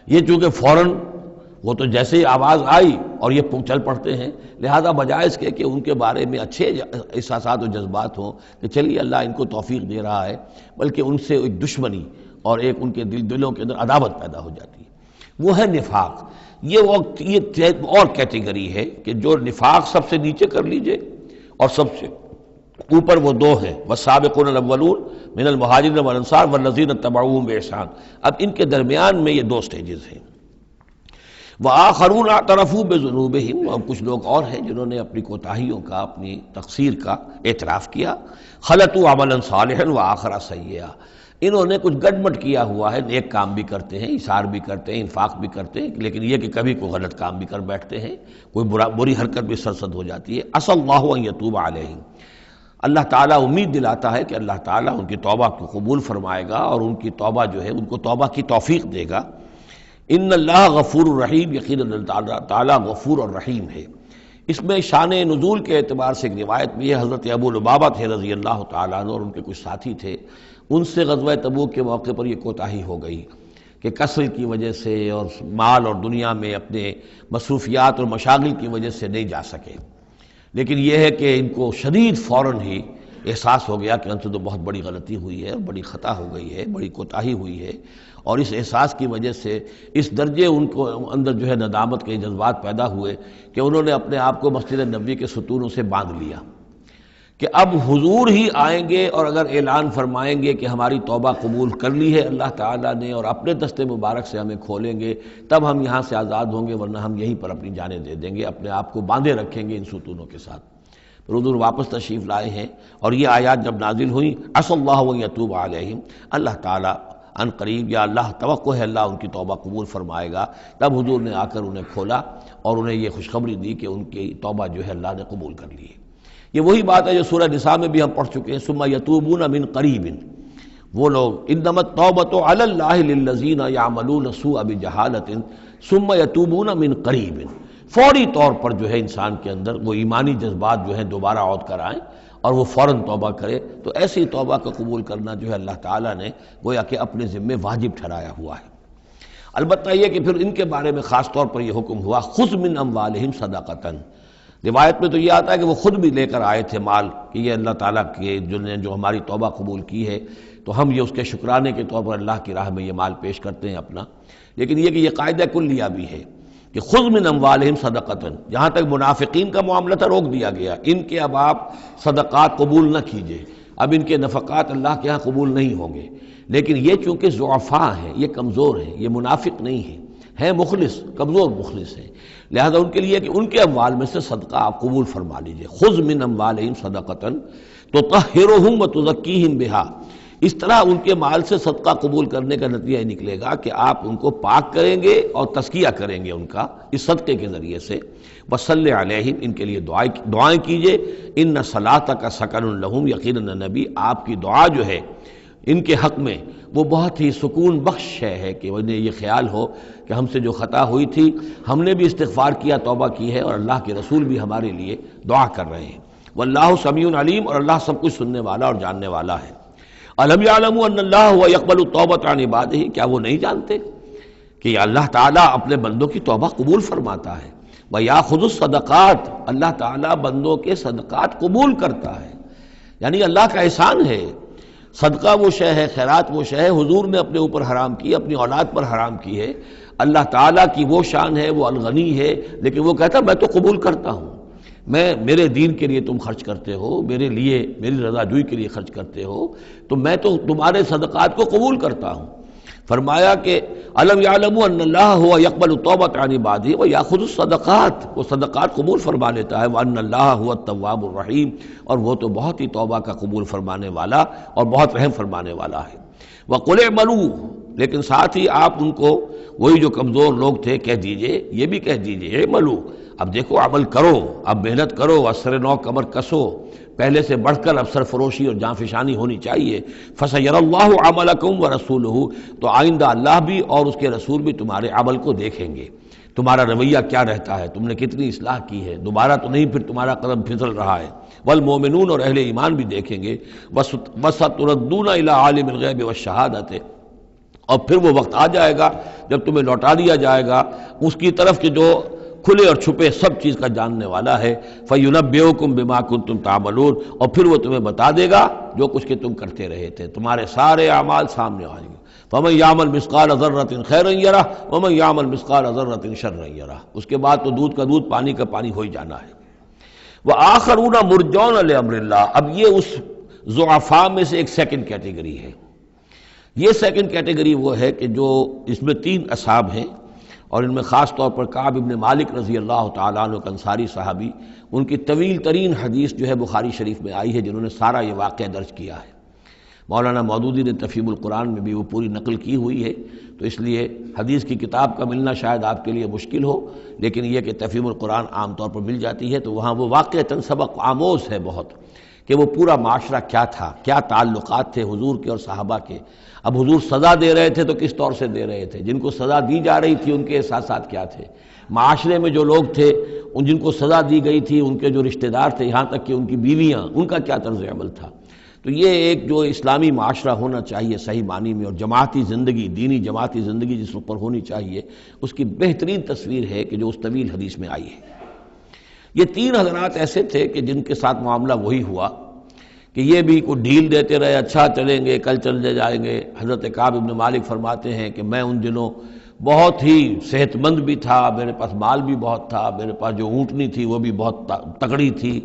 یہ چونکہ فوراً وہ تو جیسے ہی آواز آئی اور یہ چل پڑتے ہیں، لہذا بجائے اس کے کہ ان کے بارے میں اچھے احساسات و جذبات ہوں کہ چلیے اللہ ان کو توفیق دے رہا ہے، بلکہ ان سے ایک دشمنی اور ایک ان کے دلوں کے اندر عداوت پیدا ہو جاتی ہے. وہ ہے نفاق. یہ اور کیٹیگری ہے کہ جو نفاق سب سے نیچے کر لیجئے اور سب سے اوپر وہ دو ہیں، والسابقون الاولون من المہاجرین والانصار والذین اتبعوہم بإحسان. اب ان کے درمیان میں یہ دو سٹیجز ہیں. وآخرون اعترفوا بذنوبہم، اور کچھ لوگ اور ہیں جنہوں نے اپنی کوتاہیوں کا، اپنی تقصیر کا اعتراف کیا. خلطوا عملا صالحا وآخر سیئا، انہوں نے کچھ گڈمٹ کیا ہوا ہے، نیک کام بھی کرتے ہیں، ایثار بھی کرتے ہیں، انفاق بھی کرتے ہیں، لیکن یہ کہ کبھی کوئی غلط کام بھی کر بیٹھتے ہیں، کوئی بری حرکت بھی سرزد ہو جاتی ہے. عسى الله ان يتوب علیہم، اللہ تعالیٰ امید دلاتا ہے کہ اللہ تعالیٰ ان کی توبہ کو قبول فرمائے گا اور ان کی توبہ جو ہے ان کو توبہ کی توفیق دے گا. ان اللہ غفور الرحیم، یقیناً اللہ تعالیٰ غفور اور رحیم ہے. اس میں شان نزول کے اعتبار سے ایک روایت بھی ہے. حضرت ابو لبابہ تھے رضی اللہ تعالیٰ عنہ اور ان کے کچھ ساتھی تھے، ان سے غزوہ تبوک کے موقع پر یہ کوتاہی ہو گئی کہ کسل کی وجہ سے اور مال اور دنیا میں اپنے مصروفیات اور مشاغل کی وجہ سے نہیں جا سکے. لیکن یہ ہے کہ ان کو شدید فوراً ہی احساس ہو گیا کہ ان سے تو بہت بڑی غلطی ہوئی ہے، بڑی خطا ہو گئی ہے، بڑی کوتاہی ہوئی ہے. اور اس احساس کی وجہ سے اس درجے ان کو اندر جو ہے ندامت کے جذبات پیدا ہوئے کہ انہوں نے اپنے آپ کو مسجد نبوی کے ستونوں سے باندھ لیا کہ اب حضور ہی آئیں گے اور اگر اعلان فرمائیں گے کہ ہماری توبہ قبول کر لی ہے اللہ تعالیٰ نے اور اپنے دست مبارک سے ہمیں کھولیں گے، تب ہم یہاں سے آزاد ہوں گے، ورنہ ہم یہیں پر اپنی جانیں دے دیں گے، اپنے آپ کو باندھے رکھیں گے ان ستونوں کے ساتھ. پھر حضور واپس تشریف لائے ہیں اور یہ آیات جب نازل ہوئیں، عسى الله ان يتوب علیہم، اللہ تعالیٰ ان قریب، یا اللہ توقع ہے اللہ ان کی توبہ قبول فرمائے گا. تب حضور نے آ کر انہیں کھولا اور انہیں یہ خوشخبری دی کہ ان کی توبہ جو ہے اللہ نے قبول کر لی ہے. یہ وہی بات ہے جو سورہ نساء میں بھی ہم پڑھ چکے ہیں. ثم یتوبون من قریب، وہ لوگ انما التوبۃ علی اللہ للذین یعملون السوء بجہالۃ ثم یتوبون من قریب. فوری طور پر جو ہے انسان کے اندر وہ ایمانی جذبات جو ہیں دوبارہ عود کر آئیں اور وہ فوراً توبہ کرے، تو ایسی توبہ کا قبول کرنا جو ہے اللہ تعالیٰ نے گویا کہ اپنے ذمے واجب ٹھہرایا ہوا ہے. البتہ یہ کہ پھر ان کے بارے میں خاص طور پر یہ حکم ہوا خذ من اموالہم صدقۃ. روایت میں تو یہ آتا ہے کہ وہ خود بھی لے کر آئے تھے مال کہ یہ اللہ تعالیٰ کے جو ہماری توبہ قبول کی ہے تو ہم یہ اس کے شکرانے کے طور پر اللہ کی راہ میں یہ مال پیش کرتے ہیں اپنا. لیکن یہ کہ یہ قاعدہ کلیہ بھی ہے کہ خذ من اموالہم صدقۃ، جہاں تک منافقین کا معاملہ تھا روک دیا گیا، ان کے اب آپ صدقات قبول نہ کیجئے، اب ان کے نفقات اللہ کے ہاں قبول نہیں ہوں گے. لیکن یہ چونکہ ضعفاء ہیں، یہ کمزور ہیں، یہ منافق نہیں ہیں مخلص، کمزور مخلص ہیں، لہذا ان کے لیے کہ ان کے اموال میں سے صدقہ آپ قبول فرما لیجئے. خذ من اموالہم صدقۃ تطہرہم وتزکیہم بہا، اس طرح ان کے مال سے صدقہ قبول کرنے کا نتیجہ یہ نکلے گا کہ آپ ان کو پاک کریں گے اور تزکیہ کریں گے ان کا اس صدقے کے ذریعے سے. وصلی علیہم، ان کے لیے دعائیں کیجئے. ان صلاتک سکن لہم، یقیناً نبی آپ کی دعا جو ہے ان کے حق میں وہ بہت ہی سکون بخش ہے کہ انہیں یہ خیال ہو کہ ہم سے جو خطا ہوئی تھی ہم نے بھی استغفار کیا، توبہ کی ہے، اور اللہ کے رسول بھی ہمارے لیے دعا کر رہے ہیں. واللہ سمیع علیم، اور اللہ سب کچھ سننے والا اور جاننے والا ہے. الم یعلموا ان اللہ هو يقبل التوبۃ عن عبادہ، کیا وہ نہیں جانتے کہ اللہ تعالیٰ اپنے بندوں کی توبہ قبول فرماتا ہے. ویأخذ الصدقات، اللہ تعالیٰ بندوں کے صدقات قبول کرتا ہے. یعنی اللہ کا احسان ہے. صدقہ وہ شے ہے، خیرات وہ شے ہے حضور نے اپنے اوپر حرام کی، اپنی اولاد پر حرام کی ہے. اللہ تعالیٰ کی وہ شان ہے، وہ الغنی ہے، لیکن وہ کہتا میں تو قبول کرتا ہوں. میرے دین کے لیے تم خرچ کرتے ہو، میرے لیے میری رضا جوئی کے لیے خرچ کرتے ہو، تو میں تو تمہارے صدقات کو قبول کرتا ہوں. فرمایا کہ الم یعلموا ان اللہ هو يقبل التوبۃ عن عبادہ ويأخذ الصدقات، وہ صدقات قبول فرما لیتا ہے. وان اللہ هو التواب الرحیم، اور وہ تو بہت ہی توبہ کا قبول فرمانے والا اور بہت رحم فرمانے والا ہے. وقل اعملوا، لیکن ساتھ ہی آپ ان کو وہی جو کمزور لوگ تھے کہہ دیجئے، یہ بھی کہہ دیجئے اعملوا، اب دیکھو عمل کرو، اب محنت کرو، اثر نو کمر کسو، پہلے سے بڑھ کر اب سرفروشی اور جاں فشانی ہونی چاہیے. فَسَيَرَى اللَّهُ عَمَلَكُمْ وَرَسُولُهُ، تو آئندہ اللہ بھی اور اس کے رسول بھی تمہارے عمل کو دیکھیں گے، تمہارا رویہ کیا رہتا ہے، تم نے کتنی اصلاح کی ہے، دوبارہ تو نہیں پھر تمہارا قدم پھسل رہا ہے. والمومنون، اور اہل ایمان بھی دیکھیں گے. وَسَتُرَدُّونَ إِلَىٰ عَالِمِ الْغَيْبِ وَالشَّهَادَةِ، اور پھر وہ وقت آ جائے گا جب تمہیں لوٹا دیا جائے گا اس کی طرف کہ جو کھلے اور چھپے سب چیز کا جاننے والا ہے. فَيُنَبِّئُكُم بِمَا كُنتُمْ تَعْمَلُونَ، اور پھر وہ تمہیں بتا دے گا جو کچھ کہ تم کرتے رہے تھے، تمہارے سارے اعمال سامنے آئیں گے. فَمَن يَعْمَلْ مِثْقَالَ ذَرَّةٍ خَيْرًا يَرَهُ وَمَن يَعْمَلْ مِثْقَالَ ذَرَّةٍ شَرًّا يَرَهُ. اس کے بعد تو دودھ کا دودھ پانی کا پانی ہو ہی جانا ہے. وَآخَرُونَ مُرْجَوْنَ لِأَمْرِ اللَّهِ، اب یہ اس ضعفاء میں سے ایک سیکنڈ کیٹیگری ہے. یہ سیکنڈ کیٹیگری وہ ہے کہ جو اس میں 3 اصحاب ہیں، اور ان میں خاص طور پر کعب ابن مالک رضی اللہ تعالیٰ عنہ انصاری صحابی، ان کی طویل ترین حدیث جو ہے بخاری شریف میں آئی ہے، جنہوں نے سارا یہ واقعہ درج کیا ہے. مولانا مودودی نے تفہیم القرآن میں بھی وہ پوری نقل کی ہوئی ہے، تو اس لیے حدیث کی کتاب کا ملنا شاید آپ کے لیے مشکل ہو، لیکن یہ کہ تفہیم القرآن عام طور پر مل جاتی ہے، تو وہاں وہ واقعتاً سبق آموز ہے بہت، کہ وہ پورا معاشرہ کیا تھا، کیا تعلقات تھے حضور کے اور صحابہ کے. اب حضور سزا دے رہے تھے تو کس طور سے دے رہے تھے، جن کو سزا دی جا رہی تھی ان کے احساسات کیا تھے، معاشرے میں جو لوگ تھے ان جن کو سزا دی گئی تھی ان کے جو رشتہ دار تھے، یہاں تک کہ ان کی بیویاں، ان کا کیا طرز عمل تھا. تو یہ ایک جو اسلامی معاشرہ ہونا چاہیے صحیح معنی میں، اور جماعتی زندگی، دینی جماعتی زندگی جس پر ہونی چاہیے، اس کی بہترین تصویر ہے کہ جو اس طویل حدیث میں آئی ہے. یہ 3 حضرات ایسے تھے کہ جن کے ساتھ معاملہ وہی ہوا کہ یہ بھی کوئی ڈھیل دیتے رہے، اچھا چلیں گے، کل چلے جائیں گے. حضرت کعب ابن مالک فرماتے ہیں کہ میں ان دنوں بہت ہی صحت مند بھی تھا، میرے پاس مال بھی بہت تھا، میرے پاس جو اونٹنی تھی وہ بھی بہت تگڑی تھی،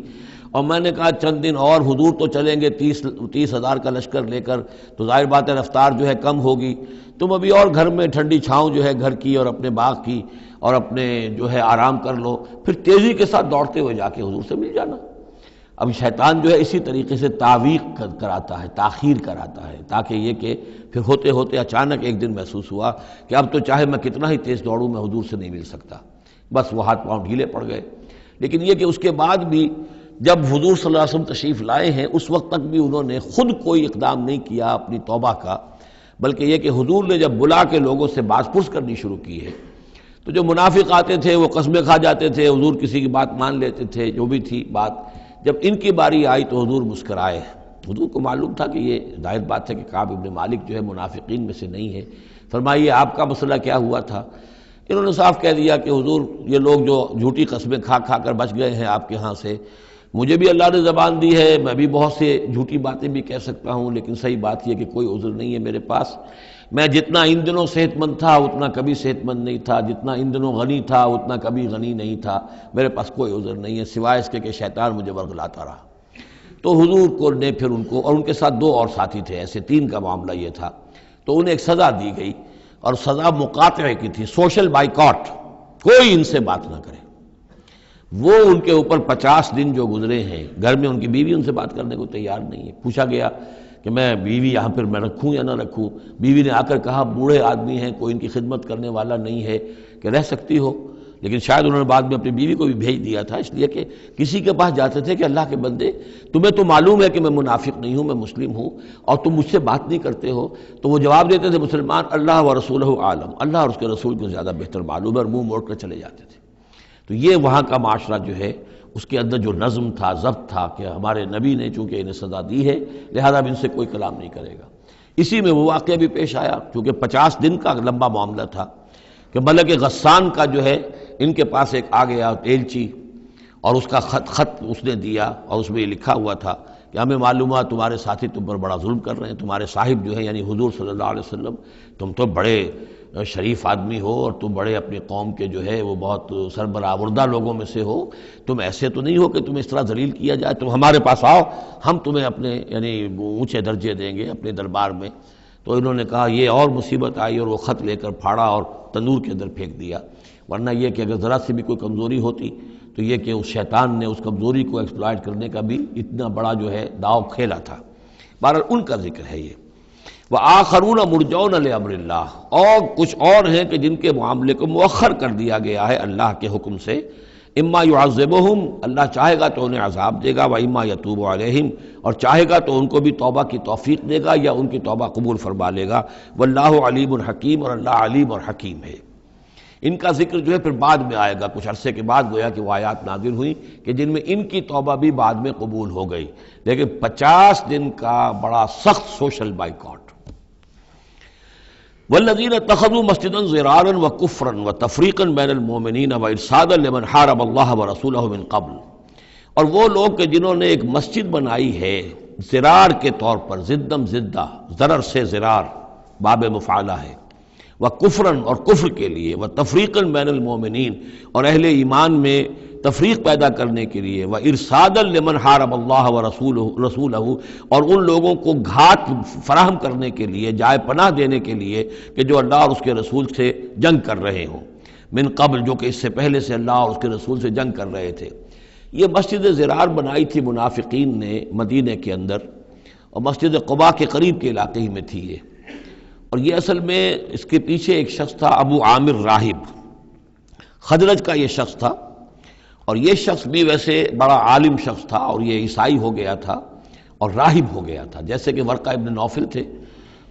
اور میں نے کہا چند دن اور حضور تو چلیں گے 30,000 کا لشکر لے کر، تو ظاہر بات ہے رفتار جو ہے کم ہوگی، تم ابھی اور گھر میں ٹھنڈی چھاؤں جو ہے گھر کی اور اپنے باغ کی اور اپنے جو ہے آرام کر لو، پھر تیزی کے ساتھ دوڑتے ہوئے جا کے حضور سے مل جانا. اب شیطان جو ہے اسی طریقے سے تعویق کراتا ہے، تاخیر کراتا ہے، تاکہ یہ کہ پھر ہوتے ہوتے اچانک ایک دن محسوس ہوا کہ اب تو چاہے میں کتنا ہی تیز دوڑوں میں حضور سے نہیں مل سکتا، بس وہ ہاتھ پاؤں ڈھیلے پڑ گئے. لیکن یہ کہ اس کے بعد بھی جب حضور صلی اللہ علیہ وسلم تشریف لائے ہیں اس وقت تک بھی انہوں نے خود کوئی اقدام نہیں کیا اپنی توبہ کا، بلکہ یہ کہ حضور نے جب بلا کے لوگوں سے باز پرس کرنی شروع کی ہے تو جو منافق آتے تھے وہ قسمیں کھا جاتے تھے، حضور کسی کی بات مان لیتے تھے، جو بھی تھی بات. جب ان کی باری آئی تو حضور مسکرائے. حضور کو معلوم تھا کہ یہ ظاہر بات ہے کہ کعب ابن مالک جو ہے منافقین میں سے نہیں ہے. فرمائیے آپ کا مسئلہ کیا ہوا تھا؟ انہوں نے صاف کہہ دیا کہ حضور یہ لوگ جو جھوٹی قسمیں کھا کھا کر بچ گئے ہیں آپ کے ہاں سے، مجھے بھی اللہ نے زبان دی ہے، میں بھی بہت سے جھوٹی باتیں بھی کہہ سکتا ہوں، لیکن صحیح بات یہ کہ کوئی عذر نہیں ہے میرے پاس. میں جتنا ان دنوں صحت مند تھا اتنا کبھی صحت مند نہیں تھا، جتنا ان دنوں غنی تھا اتنا کبھی غنی نہیں تھا، میرے پاس کوئی عذر نہیں ہے سوائے اس کے کہ شیطان مجھے ورغلاتا رہا. تو حضور کو نے پھر ان کو، اور ان کے ساتھ 2 اور ساتھی تھے، ایسے 3 کا معاملہ یہ تھا، تو انہیں ایک سزا دی گئی، اور سزا مقاطعے کی تھی، سوشل بائیکاٹ، کوئی ان سے بات نہ کرے. وہ ان کے اوپر 50 دن جو گزرے ہیں، گھر میں ان کی بیوی ان سے بات کرنے کو تیار نہیں ہے. پوچھا گیا کہ میں بیوی یہاں پر میں رکھوں یا نہ رکھوں. بیوی نے آ کر کہا بوڑھے آدمی ہیں، کوئی ان کی خدمت کرنے والا نہیں ہے کہ رہ سکتی ہو، لیکن شاید انہوں نے بعد میں اپنی بیوی کو بھی بھیج دیا تھا، اس لیے کہ کسی کے پاس جاتے تھے کہ اللہ کے بندے تمہیں تو معلوم ہے کہ میں منافق نہیں ہوں، میں مسلم ہوں، اور تم مجھ سے بات نہیں کرتے ہو. تو وہ جواب دیتے تھے مسلمان اللہ و رسولہ عالم، اللہ اور اس کے رسول کو زیادہ بہتر معلوم ہے، اور منہ موڑ کر چلے جاتے تھے. تو یہ وہاں کا معاشرہ جو ہے اس کے اندر جو نظم تھا، ضبط تھا کہ ہمارے نبی نے چونکہ انہیں سزا دی ہے لہذا اب ان سے کوئی کلام نہیں کرے گا. اسی میں وہ واقعہ بھی پیش آیا، چونکہ 50 دن کا لمبا معاملہ تھا کہ ملک غسان کا جو ہے ان کے پاس ایک آ گیا ایلچی، اور اس کا خط اس نے دیا، اور اس میں یہ لکھا ہوا تھا کہ ہمیں معلوم ہے تمہارے ساتھی تم پر بڑا ظلم کر رہے ہیں، تمہارے صاحب جو ہے یعنی حضور صلی اللہ علیہ وسلم، تم تو بڑے شریف آدمی ہو اور تم بڑے اپنی قوم کے جو ہے وہ بہت سربراوردہ لوگوں میں سے ہو، تم ایسے تو نہیں ہو کہ تمہیں اس طرح ذلیل کیا جائے، تم ہمارے پاس آؤ، ہم تمہیں اپنے یعنی اونچے درجے دیں گے اپنے دربار میں. تو انہوں نے کہا یہ اور مصیبت آئی، اور وہ خط لے کر پھاڑا اور تندور کے اندر پھینک دیا. ورنہ یہ کہ اگر ذرا سی بھی کوئی کمزوری ہوتی تو یہ کہ اس شیطان نے اس کمزوری کو ایکسپلائٹ کرنے کا بھی اتنا بڑا جو ہے داؤ کھیلا تھا. بہرحال ان کا ذکر ہے یہ. وآخرون مرجون لامر اللہ، اور کچھ اور ہیں کہ جن کے معاملے کو مؤخر کر دیا گیا ہے اللہ کے حکم سے. اما یعذبہم، اللہ چاہے گا تو انہیں عذاب دے گا، واما یتوب علیہم، اور چاہے گا تو ان کو بھی توبہ کی توفیق دے گا یا ان کی توبہ قبول فرما لے گا. واللہ علیم الحکیم، اور اللہ علیم اور حکیم ہے. ان کا ذکر جو ہے پھر بعد میں آئے گا، کچھ عرصے کے بعد گویا کہ وہ آیات نازل ہوئیں کہ جن میں ان کی توبہ بھی بعد میں قبول ہو گئی. لیکن 50 دن کا بڑا سخت سوشل بائیکاٹ. والذین اتخذوا مسجدا ضرارا وکفرا وتفریقا بین المؤمنین وارصادا لمن حارب اللہ ورسولہ من قبل، اور وہ لوگ کہ جنہوں نے ایک مسجد بنائی ہے ضرار کے طور پر، زدم زدہ، ضرر سے ضرار باب مفعلہ ہے، وکفرا اور کفر کے لیے، وتفریقا بین المؤمنین اور اہل ایمان میں تفریق پیدا کرنے کے لیے، وارصادا لمن حارب اللہ ورسولہ اور ان لوگوں کو گھات فراہم کرنے کے لیے، جائے پناہ دینے کے لیے کہ جو اللہ اور اس کے رسول سے جنگ کر رہے ہوں، من قبل جو کہ اس سے پہلے سے اللہ اور اس کے رسول سے جنگ کر رہے تھے. یہ مسجد ضرار بنائی تھی منافقین نے مدینے کے اندر، اور مسجد قباء کے قریب کے علاقے ہی میں تھی یہ. اور یہ اصل میں اس کے پیچھے ایک شخص تھا ابو عامر راہب، خزرج کا یہ شخص تھا، اور یہ شخص بھی ویسے بڑا عالم شخص تھا، اور یہ عیسائی ہو گیا تھا اور راہب ہو گیا تھا. جیسے کہ ورقہ ابن نوفل تھے،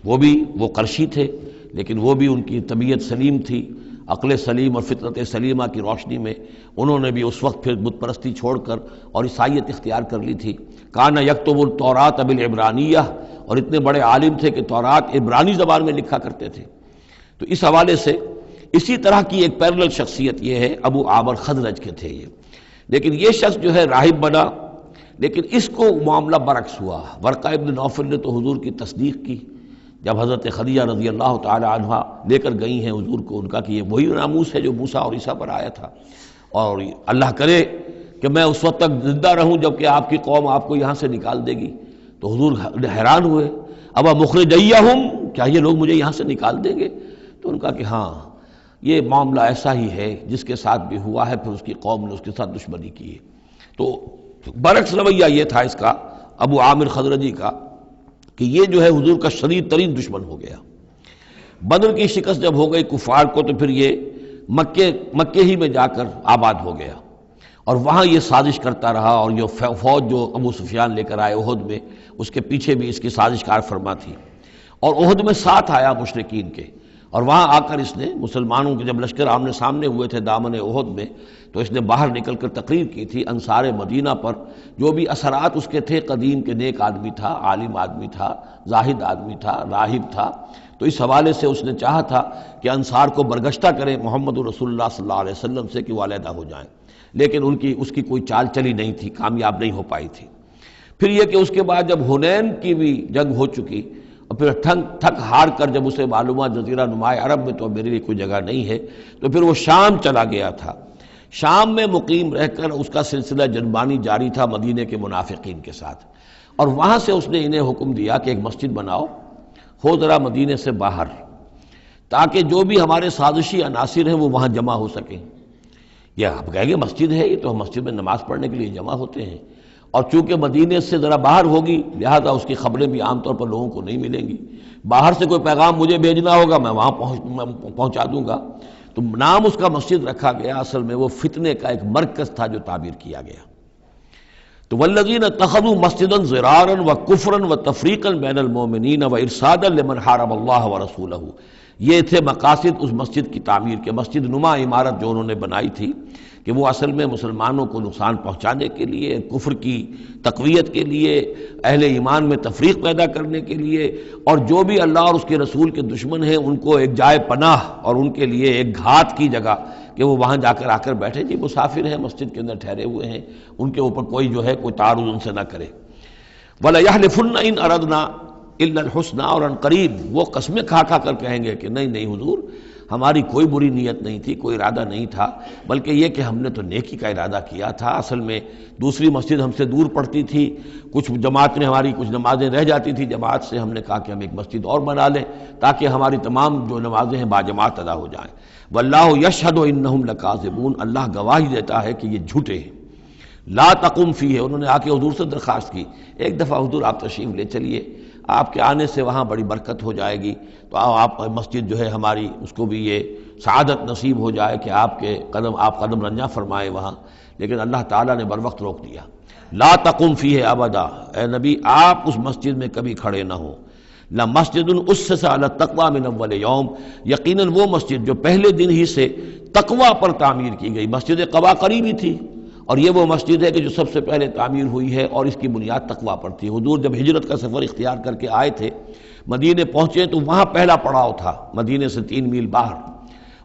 وہ قرشی تھے، لیکن وہ بھی ان کی طبیعت سلیم تھی، عقل سلیم اور فطرت سلیمہ کی روشنی میں انہوں نے بھی اس وقت پھر بت پرستی چھوڑ کر اور عیسائیت اختیار کر لی تھی. کان یکتب التوراۃ بالعبرانیہ، اور اتنے بڑے عالم تھے کہ تورات عبرانی زبان میں لکھا کرتے تھے. تو اس حوالے سے اسی طرح کی ایک پیرلل شخصیت یہ ہے، ابو عامر خزرج کے تھے یہ. لیکن یہ شخص جو ہے راہب بنا، لیکن اس کو معاملہ برعکس ہوا. ورقہ ابن نوفل نے تو حضور کی تصدیق کی جب حضرت خدیجہ رضی اللہ تعالی عنہا لے کر گئی ہیں حضور کو، ان کا کہ یہ وہی ناموس ہے جو موسیٰ اور عیسیٰ پر آیا تھا، اور اللہ کرے کہ میں اس وقت تک زندہ رہوں جب کہ آپ کی قوم آپ کو یہاں سے نکال دے گی. تو حضور حیران ہوئے، ابا مخرجیہم، کیا یہ لوگ مجھے یہاں سے نکال دیں گے؟ تو ان کا کہ ہاں یہ معاملہ ایسا ہی ہے، جس کے ساتھ بھی ہوا ہے پھر اس کی قوم نے اس کے ساتھ دشمنی کی ہے. تو برعکس رویہ یہ تھا اس کا ابو عامر خزرجی کا کہ یہ جو ہے حضور کا شدید ترین دشمن ہو گیا. بدر کی شکست جب ہو گئی کفار کو تو پھر یہ مکے ہی میں جا کر آباد ہو گیا، اور وہاں یہ سازش کرتا رہا. اور یہ فوج جو ابو سفیان لے کر آئے احد میں، اس کے پیچھے بھی اس کی سازش کار فرما تھی. اور احد میں ساتھ آیا مشرکین کے، اور وہاں آ کر اس نے مسلمانوں کے جب لشکر آمنے سامنے ہوئے تھے دامن احد میں، تو اس نے باہر نکل کر تقریر کی تھی انصار مدینہ پر جو بھی اثرات اس کے تھے. قدیم کے نیک آدمی تھا، عالم آدمی تھا، زاہد آدمی تھا، راہب تھا. تو اس حوالے سے اس نے چاہا تھا کہ انصار کو برگشتہ کریں محمد رسول اللہ صلی اللہ علیہ وسلم سے کہ وہ علیحدہ ہو جائیں، لیکن اس کی کوئی چال چلی نہیں تھی، کامیاب نہیں ہو پائی تھی. پھر یہ کہ اس کے بعد جب حنین کی بھی جنگ ہو چکی، اور پھر تھک ہار کر جب اسے معلوم جزیرہ نماء عرب میں تو میرے لیے کوئی جگہ نہیں ہے، تو پھر وہ شام چلا گیا تھا. شام میں مقیم رہ کر اس کا سلسلہ جنبانی جاری تھا مدینے کے منافقین کے ساتھ، اور وہاں سے اس نے انہیں حکم دیا کہ ایک مسجد بناؤ، ہو ذرا مدینے سے باہر، تاکہ جو بھی ہمارے سازشی عناصر ہیں وہ وہاں جمع ہو سکیں. یہ آپ کہیں گے مسجد ہے، یہ تو ہم مسجد میں نماز پڑھنے کے لیے جمع ہوتے ہیں. اور چونکہ مدینے سے ذرا باہر ہوگی لہذا اس کی خبریں بھی عام طور پر لوگوں کو نہیں ملیں گی، باہر سے کوئی پیغام مجھے بھیجنا ہوگا میں وہاں پہنچا دوں گا۔ تو نام اس کا مسجد رکھا گیا، اصل میں وہ فتنے کا ایک مرکز تھا جو تعبیر کیا گیا۔ تو والذین اتخذوا مسجدا ضرارا وکفرا وتفریقا بین المؤمنین وارصادا لمن حارب اللہ ورسولہ، یہ تھے مقاصد اس مسجد کی تعمیر کے، مسجد نما عمارت جو انہوں نے بنائی تھی کہ وہ اصل میں مسلمانوں کو نقصان پہنچانے کے لیے، کفر کی تقویت کے لیے، اہل ایمان میں تفریق پیدا کرنے کے لیے، اور جو بھی اللہ اور اس کے رسول کے دشمن ہیں ان کو ایک جائے پناہ اور ان کے لیے ایک گھات کی جگہ کہ وہ وہاں جا کر آ کر بیٹھے، جی مسافر ہیں مسجد کے اندر ٹھہرے ہوئے ہیں، ان کے اوپر کوئی جو ہے کوئی تعارض ان سے نہ کرے۔ وَلَيَحْلِفُنَّ إِنْ أَرَدْنَا إِلَّا الْحُسْنَى، اور عن قریب وہ قسمیں کھا کھا کر کہیں گے کہ نہیں حضور ہماری کوئی بری نیت نہیں تھی، کوئی ارادہ نہیں تھا، بلکہ یہ کہ ہم نے تو نیکی کا ارادہ کیا تھا۔ اصل میں دوسری مسجد ہم سے دور پڑتی تھی، کچھ جماعت میں ہماری کچھ نمازیں رہ جاتی تھی جماعت سے، ہم نے کہا کہ ہم ایک مسجد اور بنا لیں تاکہ ہماری تمام جو نمازیں ہیں باجماعت ادا ہو جائیں۔ واللہ یشہد انہم لکاذبون، اللہ گواہی دیتا ہے کہ یہ جھوٹے ہیں۔ لا تقم فیہ، انہوں نے آ کے حضور سے درخواست کی، ایک دفعہ حضور آپ تشریف لے چلیے، آپ کے آنے سے وہاں بڑی برکت ہو جائے گی، تو آپ مسجد جو ہے ہماری اس کو بھی یہ سعادت نصیب ہو جائے کہ آپ قدم رنجاں فرمائے وہاں، لیکن اللہ تعالیٰ نے بر وقت روک دیا۔ لا تقم فیہ ابدا، اے نبی آپ اس مسجد میں کبھی کھڑے نہ ہو۔ لمسجد اسس علی التقوی من اول یوم، یقیناً وہ مسجد جو پہلے دن ہی سے تقوی پر تعمیر کی گئی، مسجد قباء قریب ہی تھی، اور یہ وہ مسجد ہے کہ جو سب سے پہلے تعمیر ہوئی ہے اور اس کی بنیاد تقوی پر تھی۔ حضور جب ہجرت کا سفر اختیار کر کے آئے تھے، مدینے پہنچے تو وہاں پہلا پڑاؤ تھا، مدینے سے 3 میل باہر،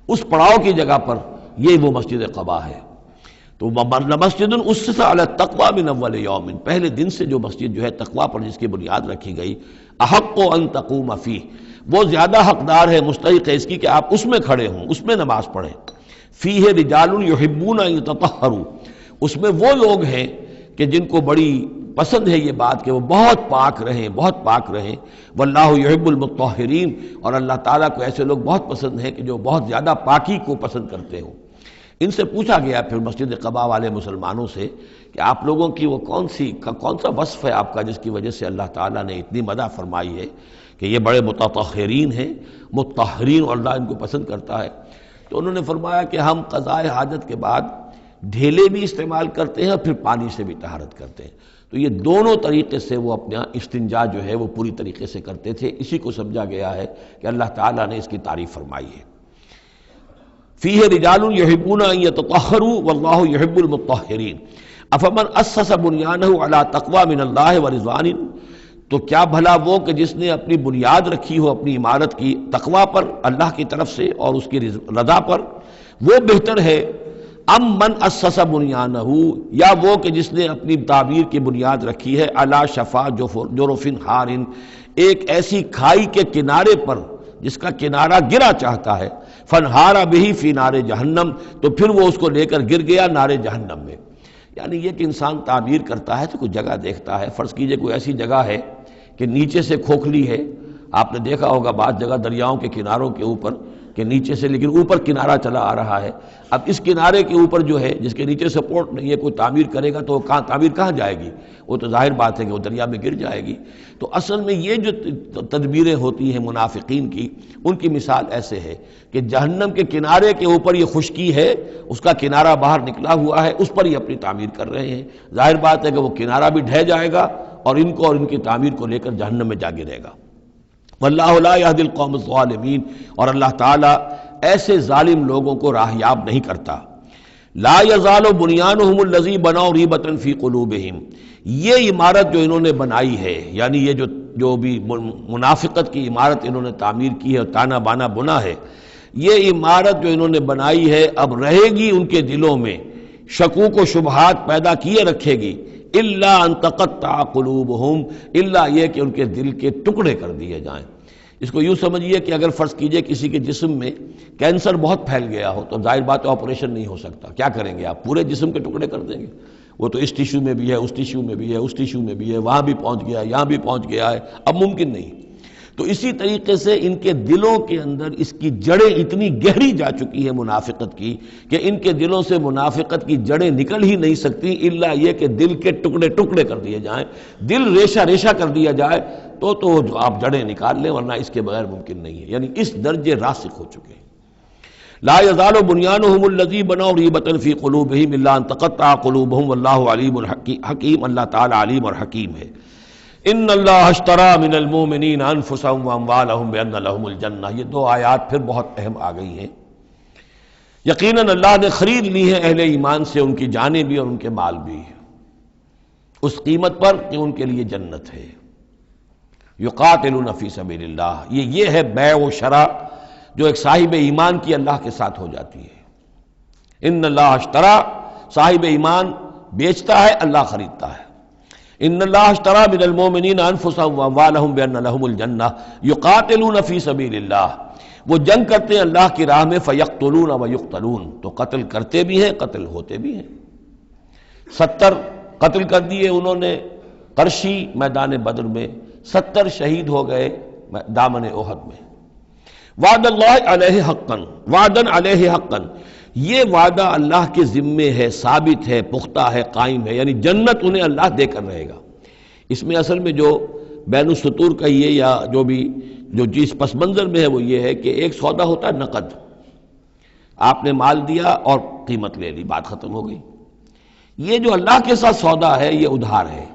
اس پڑاؤ کی جگہ پر یہ وہ مسجد قباء ہے۔ تو مسجد اسس علی التقوی من اول یوم، پہلے دن سے جو مسجد جو ہے تقوی پر جس کی بنیاد رکھی گئی، احق ان تقوم فیہ، وہ زیادہ حقدار ہے، مستحق ہے اس کی کہ آپ اس میں کھڑے ہوں، اس میں نماز پڑھیں۔ فیہ رجال یحبون ان یتطہروا، اس میں وہ لوگ ہیں کہ جن کو بڑی پسند ہے یہ بات کہ وہ بہت پاک رہیں، بہت پاک رہیں۔ واللہ یحب المطہرین، اور اللہ تعالیٰ کو ایسے لوگ بہت پسند ہیں کہ جو بہت زیادہ پاکی کو پسند کرتے ہوں۔ ان سے پوچھا گیا پھر مسجد قباء والے مسلمانوں سے کہ آپ لوگوں کی وہ کون سا وصف ہے آپ کا جس کی وجہ سے اللہ تعالیٰ نے اتنی مدح فرمائی ہے کہ یہ بڑے متطہرین ہیں، مطہرین، اور اللہ ان کو پسند کرتا ہے؟ تو انہوں نے فرمایا کہ ہم قضاء حاجت کے بعد ڈھیلے بھی استعمال کرتے ہیں اور پھر پانی سے بھی طہارت کرتے ہیں۔ تو یہ دونوں طریقے سے وہ اپنا استنجا جو ہے وہ پوری طریقے سے کرتے تھے، اسی کو سمجھا گیا ہے کہ اللہ تعالیٰ نے اس کی تعریف فرمائی ہے۔ فیہ رجال یحبون ان یتطہروا واللہ یحب المطہرین، افمن اسس بنیانہ علی تقوی من اللہ ورضوان، تو کیا بھلا وہ کہ جس نے اپنی بنیاد رکھی ہو اپنی عمارت کی تقوی پر اللہ کی طرف سے اور اس کی رضا پر، وہ بہتر ہے، ام من اسس بنیانہ، یا وہ کہ جس نے اپنی تعبیر کی بنیاد رکھی ہے علی شفا جرف ہار، ایک ایسی کھائی کے کنارے پر جس کا کنارہ گرا چاہتا ہے، فنہار بہ فی نار جہنم، تو پھر وہ اس کو لے کر گر گیا نار جہنم میں۔ یعنی یہ کہ انسان تعبیر کرتا ہے تو کوئی جگہ دیکھتا ہے، فرض کیجئے کوئی ایسی جگہ ہے کہ نیچے سے کھوکھلی ہے، آپ نے دیکھا ہوگا بعض جگہ دریاؤں کے کناروں کے اوپر کہ نیچے سے لیکن اوپر کنارہ چلا آ رہا ہے، اب اس کنارے کے اوپر جو ہے جس کے نیچے سپورٹ نہیں ہے، کوئی تعمیر کرے گا تو تعمیر کہاں جائے گی؟ وہ تو ظاہر بات ہے کہ وہ دریا میں گر جائے گی۔ تو اصل میں یہ جو تدبیریں ہوتی ہیں منافقین کی، ان کی مثال ایسے ہے کہ جہنم کے کنارے کے اوپر یہ خشکی ہے، اس کا کنارہ باہر نکلا ہوا ہے، اس پر ہی اپنی تعمیر کر رہے ہیں، ظاہر بات ہے کہ وہ کنارہ بھی ڈھہ جائے گا اور ان کو اور ان کی تعمیر کو لے کر جہنم میں جا گرے گا۔ واللہ لا یہدی القوم الظالمین، اور اللہ تعالیٰ ایسے ظالم لوگوں کو راہیاب نہیں کرتا۔ لا یزال بنیانہم الذی بنوا ریبۃ فی قلوبہم، یہ عمارت جو انہوں نے بنائی ہے، یعنی یہ جو بھی منافقت کی عمارت انہوں نے تعمیر کی ہے اور تانا بانا بنا ہے، یہ عمارت جو انہوں نے بنائی ہے اب رہے گی ان کے دلوں میں، شکوک و شبہات پیدا کیے رکھے گی، الا ان تقطع قلوبہم، الا یہ کہ ان کے دل کے ٹکڑے کر دیے جائیں۔ اس کو یوں سمجھیے کہ اگر فرض کیجئے کسی کے جسم میں کینسر بہت پھیل گیا ہو تو ظاہر بات ہے آپریشن نہیں ہو سکتا، کیا کریں گے آپ؟ پورے جسم کے ٹکڑے کر دیں گے؟ وہ تو اس ٹیشو میں بھی ہے، اس ٹیشو میں بھی ہے، اس ٹیشو میں بھی ہے، وہاں بھی پہنچ گیا ہے، یہاں بھی پہنچ گیا ہے، اب ممکن نہیں۔ تو اسی طریقے سے ان کے دلوں کے اندر اس کی جڑیں اتنی گہری جا چکی ہیں منافقت کی کہ ان کے دلوں سے منافقت کی جڑیں نکل ہی نہیں سکتی الا یہ کہ دل کے ٹکڑے ٹکڑے کر دیے جائیں، دل ریشہ ریشہ کر دیا جائے تو آپ جڑیں نکال لیں، ورنہ اس کے بغیر ممکن نہیں ہے، یعنی اس درجے راسخ ہو چکے ہیں۔ لا يزال بنيانهم الذي بنوا ريبة في قلوبهم الا ان تقطع قلوبهم والله عليم حكيم، اللہ تعالی علیم اور حکیم ہے۔ ان اللہ اشترى من المؤمنین انفسهم واموالهم بان لهم الجنہ، یہ دو آیات پھر بہت اہم آ گئی ہیں۔ یقیناً اللہ نے خرید لی ہے اہل ایمان سے ان کی جانیں بھی اور ان کے مال بھی، اس قیمت پر کہ ان کے لیے جنت ہے۔ یقاتلون فی سبیل اللہ، یہ ہے بیع و شراء جو ایک صاحب ایمان کی اللہ کے ساتھ ہو جاتی ہے۔ ان اللہ اشترا، صاحب ایمان بیچتا ہے، اللہ خریدتا ہے۔ ان اللہ اشترا من المؤمنین انفسهم واموالهم بان لهم الجنہ یقاتلون فی سبیل اللہ، وہ جنگ کرتے ہیں اللہ کی راہ میں، فیقتلون ویقتلون، تو قتل کرتے بھی ہیں قتل ہوتے بھی ہیں۔ 70 قتل کر دیے انہوں نے قرشی میدان بدر میں، 70 شہید ہو گئے دامن احد میں۔ وعد اللہ علیہ حقا، وعدن علیہ حقا، یہ وعدہ اللہ کے ذمے ہے، ثابت ہے، پختہ ہے، قائم ہے، یعنی جنت انہیں اللہ دے کر رہے گا۔ اس میں اصل میں جو بین السطور کا یہ یا جو چیز پس منظر میں ہے وہ یہ ہے کہ ایک سودا ہوتا ہے نقد، آپ نے مال دیا اور قیمت لے لی، بات ختم ہو گئی۔ یہ جو اللہ کے ساتھ سودا ہے یہ ادھار ہے،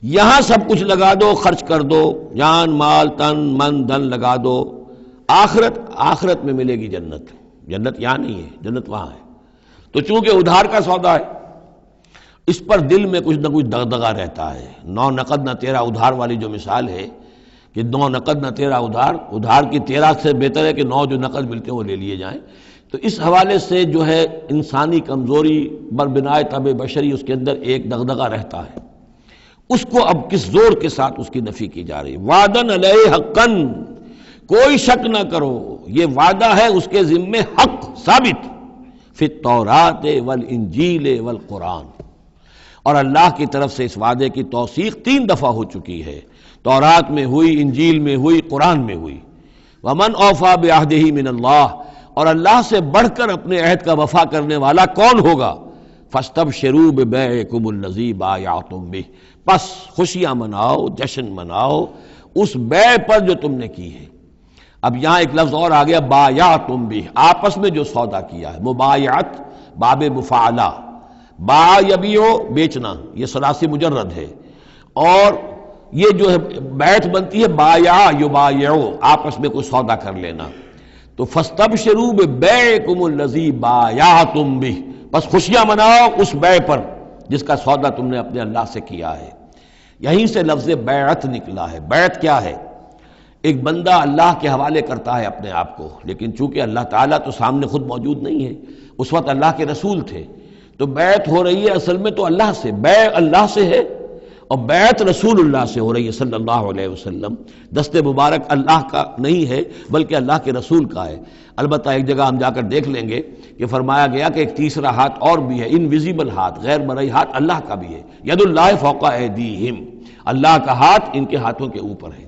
یہاں سب کچھ لگا دو، خرچ کر دو، جان مال تن من دھن لگا دو، آخرت میں ملے گی جنت۔ جنت یہاں نہیں ہے، جنت وہاں ہے۔ تو چونکہ ادھار کا سودا ہے، اس پر دل میں کچھ نہ کچھ دغدغہ رہتا ہے۔ نو نقد نہ تیرا ادھار والی جو مثال ہے کہ 9 نقد نہ تیرا ادھار، ادھار کی 13 سے بہتر ہے کہ 9 جو نقد ملتے ہیں وہ لے لیے جائیں۔ تو اس حوالے سے جو ہے انسانی کمزوری بربنائے طبع بشری، اس کے اندر ایک دغدغہ رہتا ہے، اس کو اب کس زور کے ساتھ اس کی نفی کی جا رہی ہے۔ وعدن علیہ حقاً، کوئی شک نہ کرو یہ وعدہ ہے اس کے ذمے حق ثابت، فی التوراۃ والانجیل والقرآن، اور اللہ کی طرف سے اس وعدے کی توثیق 3 دفعہ ہو چکی ہے، تورات میں ہوئی، انجیل میں ہوئی، قرآن میں ہوئی۔ ومن اوفی بعہدہ من اللہ، اور اللہ سے بڑھ کر اپنے عہد کا وفا کرنے والا کون ہوگا؟ فاستبشروا ببیعکم الذی بایعتم بہ، پس خوشیاں مناؤ، جشن مناؤ اس بیع پر جو تم نے کی ہے۔ اب یہاں ایک لفظ اور آ گیا، بایعتم بہ، آپس میں جو سودا کیا ہے، مبایعت باب مفاعلہ، با یبیع بیچنا، یہ ثلاثی مجرد ہے، اور یہ جو ہے بیعت بنتی ہے بایع یبایع، آپس میں کوئی سودا کر لینا۔ تو فاستبشروا ببیعکم الذی بایعتم بہ، بس خوشیاں مناؤ اس بیع پر جس کا سودا تم نے اپنے اللہ سے کیا ہے۔ یہیں سے لفظ بیعت نکلا ہے۔ بیعت کیا ہے؟ ایک بندہ اللہ کے حوالے کرتا ہے اپنے آپ کو، لیکن چونکہ اللہ تعالیٰ تو سامنے خود موجود نہیں ہے، اس وقت اللہ کے رسول تھے، تو بیعت ہو رہی ہے اصل میں تو اللہ سے، بیع اللہ سے ہے اور بیعت رسول اللہ سے ہو رہی ہے صلی اللہ علیہ وسلم۔ دست مبارک اللہ کا نہیں ہے بلکہ اللہ کے رسول کا ہے۔ البتہ ایک جگہ ہم جا کر دیکھ لیں گے کہ فرمایا گیا کہ ایک تیسرا ہاتھ اور بھی ہے، انویزیبل ہاتھ، غیر مرئی ہاتھ اللہ کا بھی ہے، ید اللہ فوق ایدیہم، اللہ کا ہاتھ ان کے ہاتھوں کے اوپر ہے۔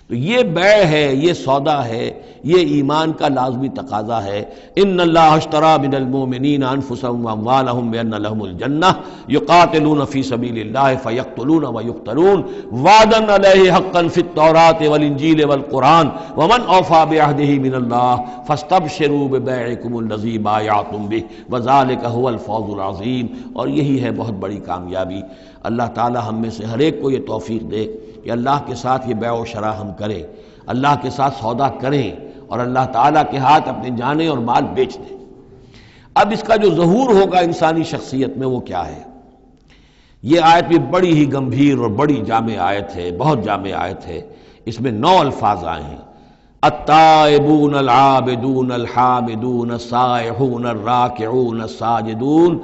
تو یہ بیع ہے، یہ سودا ہے، یہ ایمان کا لازمی تقاضا ہے۔ ان اللہ اشتری من المؤمنین انفسهم واموالهم بان لهم الجنہ یقاتلون فی سبیل اللہ فیقتلون ویقتلون وعدا علیہ حقا فی التوراۃ والانجیل والقرآن ومن اوفی بعہدہ من اللہ فاستبشروا ببیعکم الذی بایعتم بہ وذلک هو الفوز العظیم۔ اور یہی ہے بہت بڑی کامیابی۔ اللہ تعالی ہم میں سے ہر ایک کو یہ توفیق دے کہ اللہ کے ساتھ یہ بیع و شراء ہم کریں، اللہ کے ساتھ سودا کریں اور اللہ تعالیٰ کے ہاتھ اپنے جانیں اور مال بیچ دیں۔ اب اس کا جو ظہور ہوگا انسانی شخصیت میں وہ کیا ہے؟ یہ آیت بھی بڑی ہی گمبھیر اور بڑی جامع آیت ہے، بہت جامع آیت ہے۔ اس میں 9 الفاظ آئے ہیں، التائبون العابدون الحامدون السائحون الراکعون الساجدون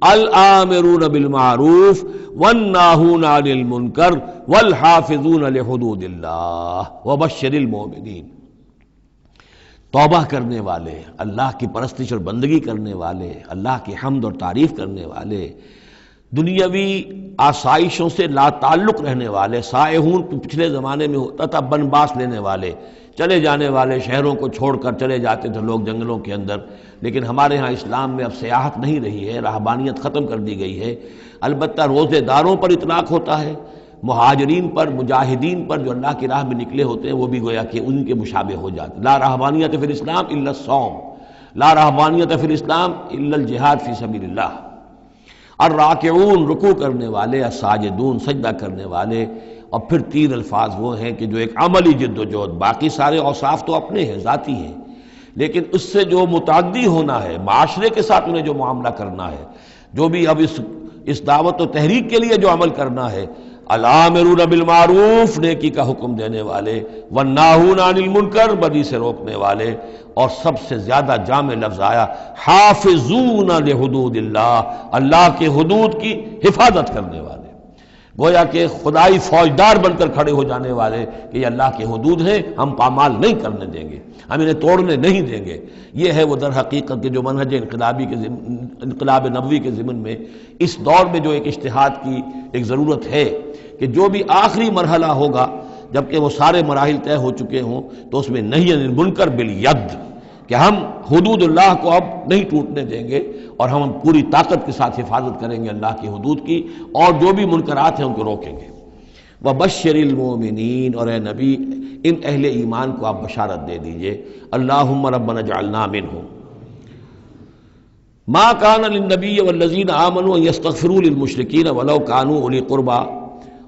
الآمرون بالمعروف والناہون عن المنکر والحافظون لحدود اللہ وبشر المؤمنین۔ توبہ کرنے والے، اللہ کی پرستش اور بندگی کرنے والے، اللہ کی حمد اور تعریف کرنے والے، دنیاوی آسائشوں سے لا تعلق رہنے والے سائحون، پچھلے زمانے میں ہوتا تھا بنباس لینے والے، چلے جانے والے، شہروں کو چھوڑ کر چلے جاتے تھے لوگ جنگلوں کے اندر، لیکن ہمارے ہاں اسلام میں اب سیاحت نہیں رہی ہے، رہبانیت ختم کر دی گئی ہے۔ البتہ روزے داروں پر اطلاق ہوتا ہے، مہاجرین پر، مجاہدین پر جو اللہ کی راہ میں نکلے ہوتے ہیں وہ بھی گویا کہ ان کے مشابہ ہو جاتے۔ لا رہبانیت فی الاسلام الا الصوم، لا رہبانیت فی الاسلام الا الجہاد فی سبیل اللہ۔ الراکعون، رکوع کرنے والے، الساجدون، سجدہ کرنے والے، اور پھر تین الفاظ وہ ہیں کہ جو ایک عملی جد و جہد، باقی سارے اوصاف تو اپنے ہیں، ذاتی ہیں، لیکن اس سے جو متعدی ہونا ہے، معاشرے کے ساتھ انہیں جو معاملہ کرنا ہے، جو بھی اب اس دعوت و تحریک کے لیے جو عمل کرنا ہے، الامرون بالمعروف، نیکی کا حکم دینے والے، والناہون عن المنکر، بدی سے روکنے والے، اور سب سے زیادہ جامع لفظ آیا حافظون لحدود اللہ، اللہ کے حدود کی حفاظت کرنے والے، گویا کہ خدائی فوجدار بن کر کھڑے ہو جانے والے کہ یہ اللہ کے حدود ہیں، ہم پامال نہیں کرنے دیں گے، ہم انہیں توڑنے نہیں دیں گے۔ یہ ہے وہ در حقیقت کے جو منہج انقلاب نبوی کے ضمن میں اس دور میں جو ایک اجتہاد کی ایک ضرورت ہے کہ جو بھی آخری مرحلہ ہوگا جبکہ وہ سارے مراحل طے ہو چکے ہوں تو اس میں نہی عن المنکر بالید، کہ ہم حدود اللہ کو اب نہیں ٹوٹنے دیں گے اور ہم پوری طاقت کے ساتھ حفاظت کریں گے اللہ کی حدود کی، اور جو بھی منکرات ہیں ان کو روکیں گے۔ وَبَشِّرِ الْمُؤْمِنِينَ، اور اے نبی ان اہل ایمان کو آپ بشارت دے دیجئے، اللہم ربنا اجعلنا منہم۔ ما کان للنبی والذین آمنوا ان یستغفروا للمشرکین ولو کانوا اولی قربی،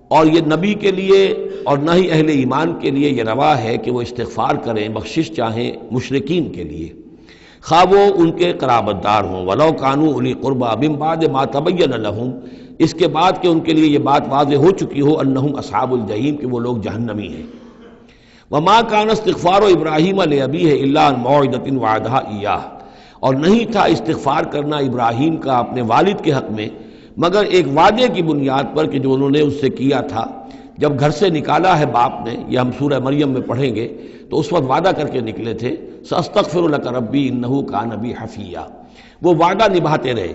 اور یہ نبی کے لیے اور نہ ہی اہل ایمان کے لیے یہ روا ہے کہ وہ استغفار کریں، بخشش چاہیں مشرکین کے لیے، خواہ وہ ان کے قرابت دار ہوں، ولو کانوا اولی قربی من بعد ما تبین لہم، اس کے بعد کہ ان کے لیے یہ بات واضح ہو چکی ہو انہم اصحاب الجحیم، کہ وہ لوگ جہنمی ہیں۔ وما کان استغفار ابراہیم لابیہ الا عن موعدۃ وعدہا ایاہ، اور نہیں تھا استغفار کرنا ابراہیم کا اپنے والد کے حق میں مگر ایک وعدے کی بنیاد پر کہ جو انہوں نے اس سے کیا تھا جب گھر سے نکالا ہے باپ نے، یہ ہم سورہ مریم میں پڑھیں گے، تو اس وقت وعدہ کر کے نکلے تھے ساستغفر لک ربی انہ کان بی حفیہ، وہ وعدہ نبھاتے رہے،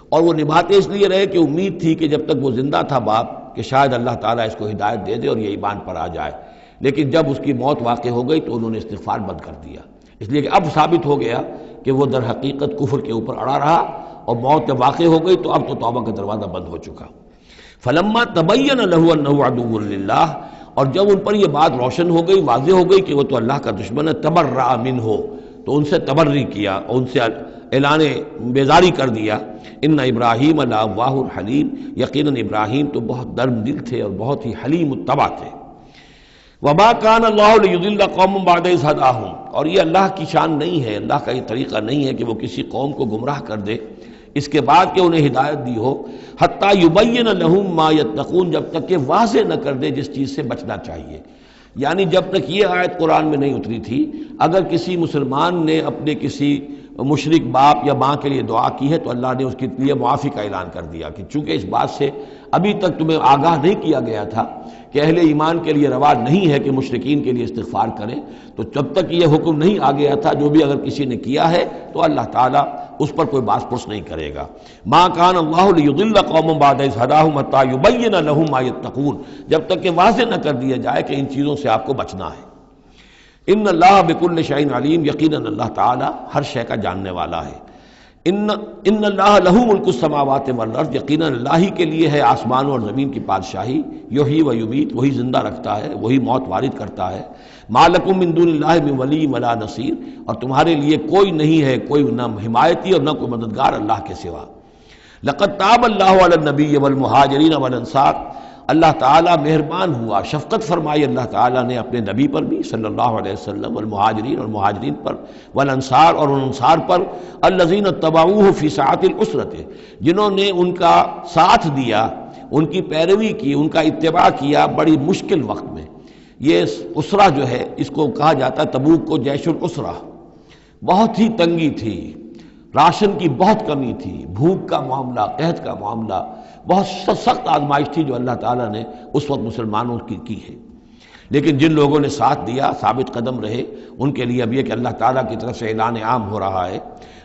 اور وہ نبھاتے اس لیے رہے کہ امید تھی کہ جب تک وہ زندہ تھا باپ کہ شاید اللہ تعالیٰ اس کو ہدایت دے دے اور یہ ایمان پر آ جائے، لیکن جب اس کی موت واقع ہو گئی تو انہوں نے استغفار بند کر دیا، اس لیے کہ اب ثابت ہو گیا کہ وہ در حقیقت کفر کے اوپر اڑا رہا، اور موت جب واقع ہو گئی تو اب تو توبہ کا دروازہ بند ہو چکا۔ فلما تبین لہ انہ عدو للہ، اور جب ان پر یہ بات روشن ہو گئی، واضح ہو گئی کہ وہ تو اللہ کا دشمن ہے، تبرأ منہ، تو ان سے تبری کیا، اور ان سے اعلان بیزاری کر دیا۔ ان ابراہیم لأواہ حلیم، یقیناً ابراہیم تو بہت نرم دل تھے اور بہت ہی حلیم الطبع تھے۔ وما کان اللہ لیضل قوما بعد اذ ھداھم، اور یہ اللہ کی شان نہیں ہے، اللہ کا یہ طریقہ نہیں ہے کہ وہ کسی قوم کو گمراہ کر دے اس کے بعد کہ انہیں ہدایت دی ہو، حتی یبین لہم ما یتقون، جب تک کہ واضح نہ کر دے جس چیز سے بچنا چاہیے۔ یعنی جب تک یہ آیت قرآن میں نہیں اتری تھی، اگر کسی مسلمان نے اپنے کسی مشرک باپ یا ماں کے لیے دعا کی ہے تو اللہ نے اس کے لیے معافی کا اعلان کر دیا کہ چونکہ اس بات سے ابھی تک تمہیں آگاہ نہیں کیا گیا تھا کہ اہل ایمان کے لیے روا نہیں ہے کہ مشرکین کے لیے استغفار کریں، تو جب تک یہ حکم نہیں آ گیا تھا جو بھی اگر کسی نے کیا ہے تو اللہ تعالیٰ اس پر کوئی باس پرس نہیں کرے گا۔ ما کان اللہ لیضل قوما بعد اذ ھداھم حتی یبین لہم ما یتقون، جب تک کہ واضح نہ کر دیا جائے کہ ان چیزوں سے آپ کو بچنا ہے۔ ان اللہ بکل شیء علیم، یقیناً اللہ تعالیٰ ہر شے کا جاننے والا ہے۔ ان اللہ لہ ملک السماوات والارض، یقیناً اللہ ہی کے لیے ہے آسمانوں اور زمین کی بادشاہی، یحیی و یمیت، وہی زندہ رکھتا ہے، وہی موت وارد کرتا ہے۔ ما لکم من دون اللہ من ولی ولا نصیر، اور تمہارے لیے کوئی نہیں ہے، کوئی نہ حمایتی اور نہ کوئی مددگار اللہ کے سوا۔ لقد تاب اللہ علی النبی والمہاجرین والانصار، اللہ تعالیٰ مہربان ہوا، شفقت فرمائی اللہ تعالیٰ نے اپنے نبی پر بھی صلی اللہ علیہ وسلم، والمہاجرین اور مہاجرین پر، والانصار اور ان انصار پر، الذین اتبعوہ فی ساعۃ العسرۃ، جنہوں نے ان کا ساتھ دیا، ان کی پیروی کی، ان کا اتباع کیا بڑی مشکل وقت میں۔ یہ اسرہ جو ہے اس کو کہا جاتا ہے تبوک کو جیش الاسرہ، بہت ہی تنگی تھی، راشن کی بہت کمی تھی، بھوک کا معاملہ، قحط کا معاملہ، بہت سخت آزمائش تھی جو اللہ تعالیٰ نے اس وقت مسلمانوں کی ہے، لیکن جن لوگوں نے ساتھ دیا، ثابت قدم رہے، ان کے لیے اب یہ کہ اللہ تعالیٰ کی طرف سے اعلان عام ہو رہا ہے۔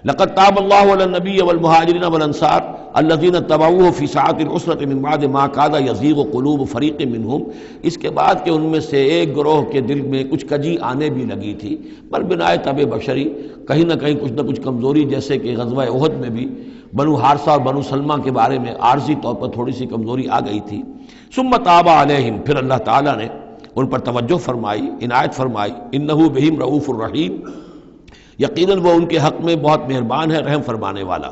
لقد تاب اللہ علی النبی والمہاجرین والانصار الذین اتبعوہ فی ساعۃ العسرۃ من بعد ما کاد یزیغ قلوب فریق منہم، اس کے بعد کہ ان میں سے ایک گروہ کے دل میں کچھ کجی آنے بھی لگی تھی، پر بنائے طبع بشری کہیں نہ کہیں کچھ نہ کچھ کمزوری، جیسے کہ غزوہ احد میں بھی بنو حارثہ اور بنو سلمہ کے بارے میں عارضی طور پر تھوڑی سی کمزوری آ گئی تھی۔ ثم تاب علیہم، پھر اللہ تعالیٰ نے ان پر توجہ فرمائی، عنایت فرمائی، انہ بہم رؤوف الرحیم، یقیناً وہ ان کے حق میں بہت مہربان ہے، رحم فرمانے والا۔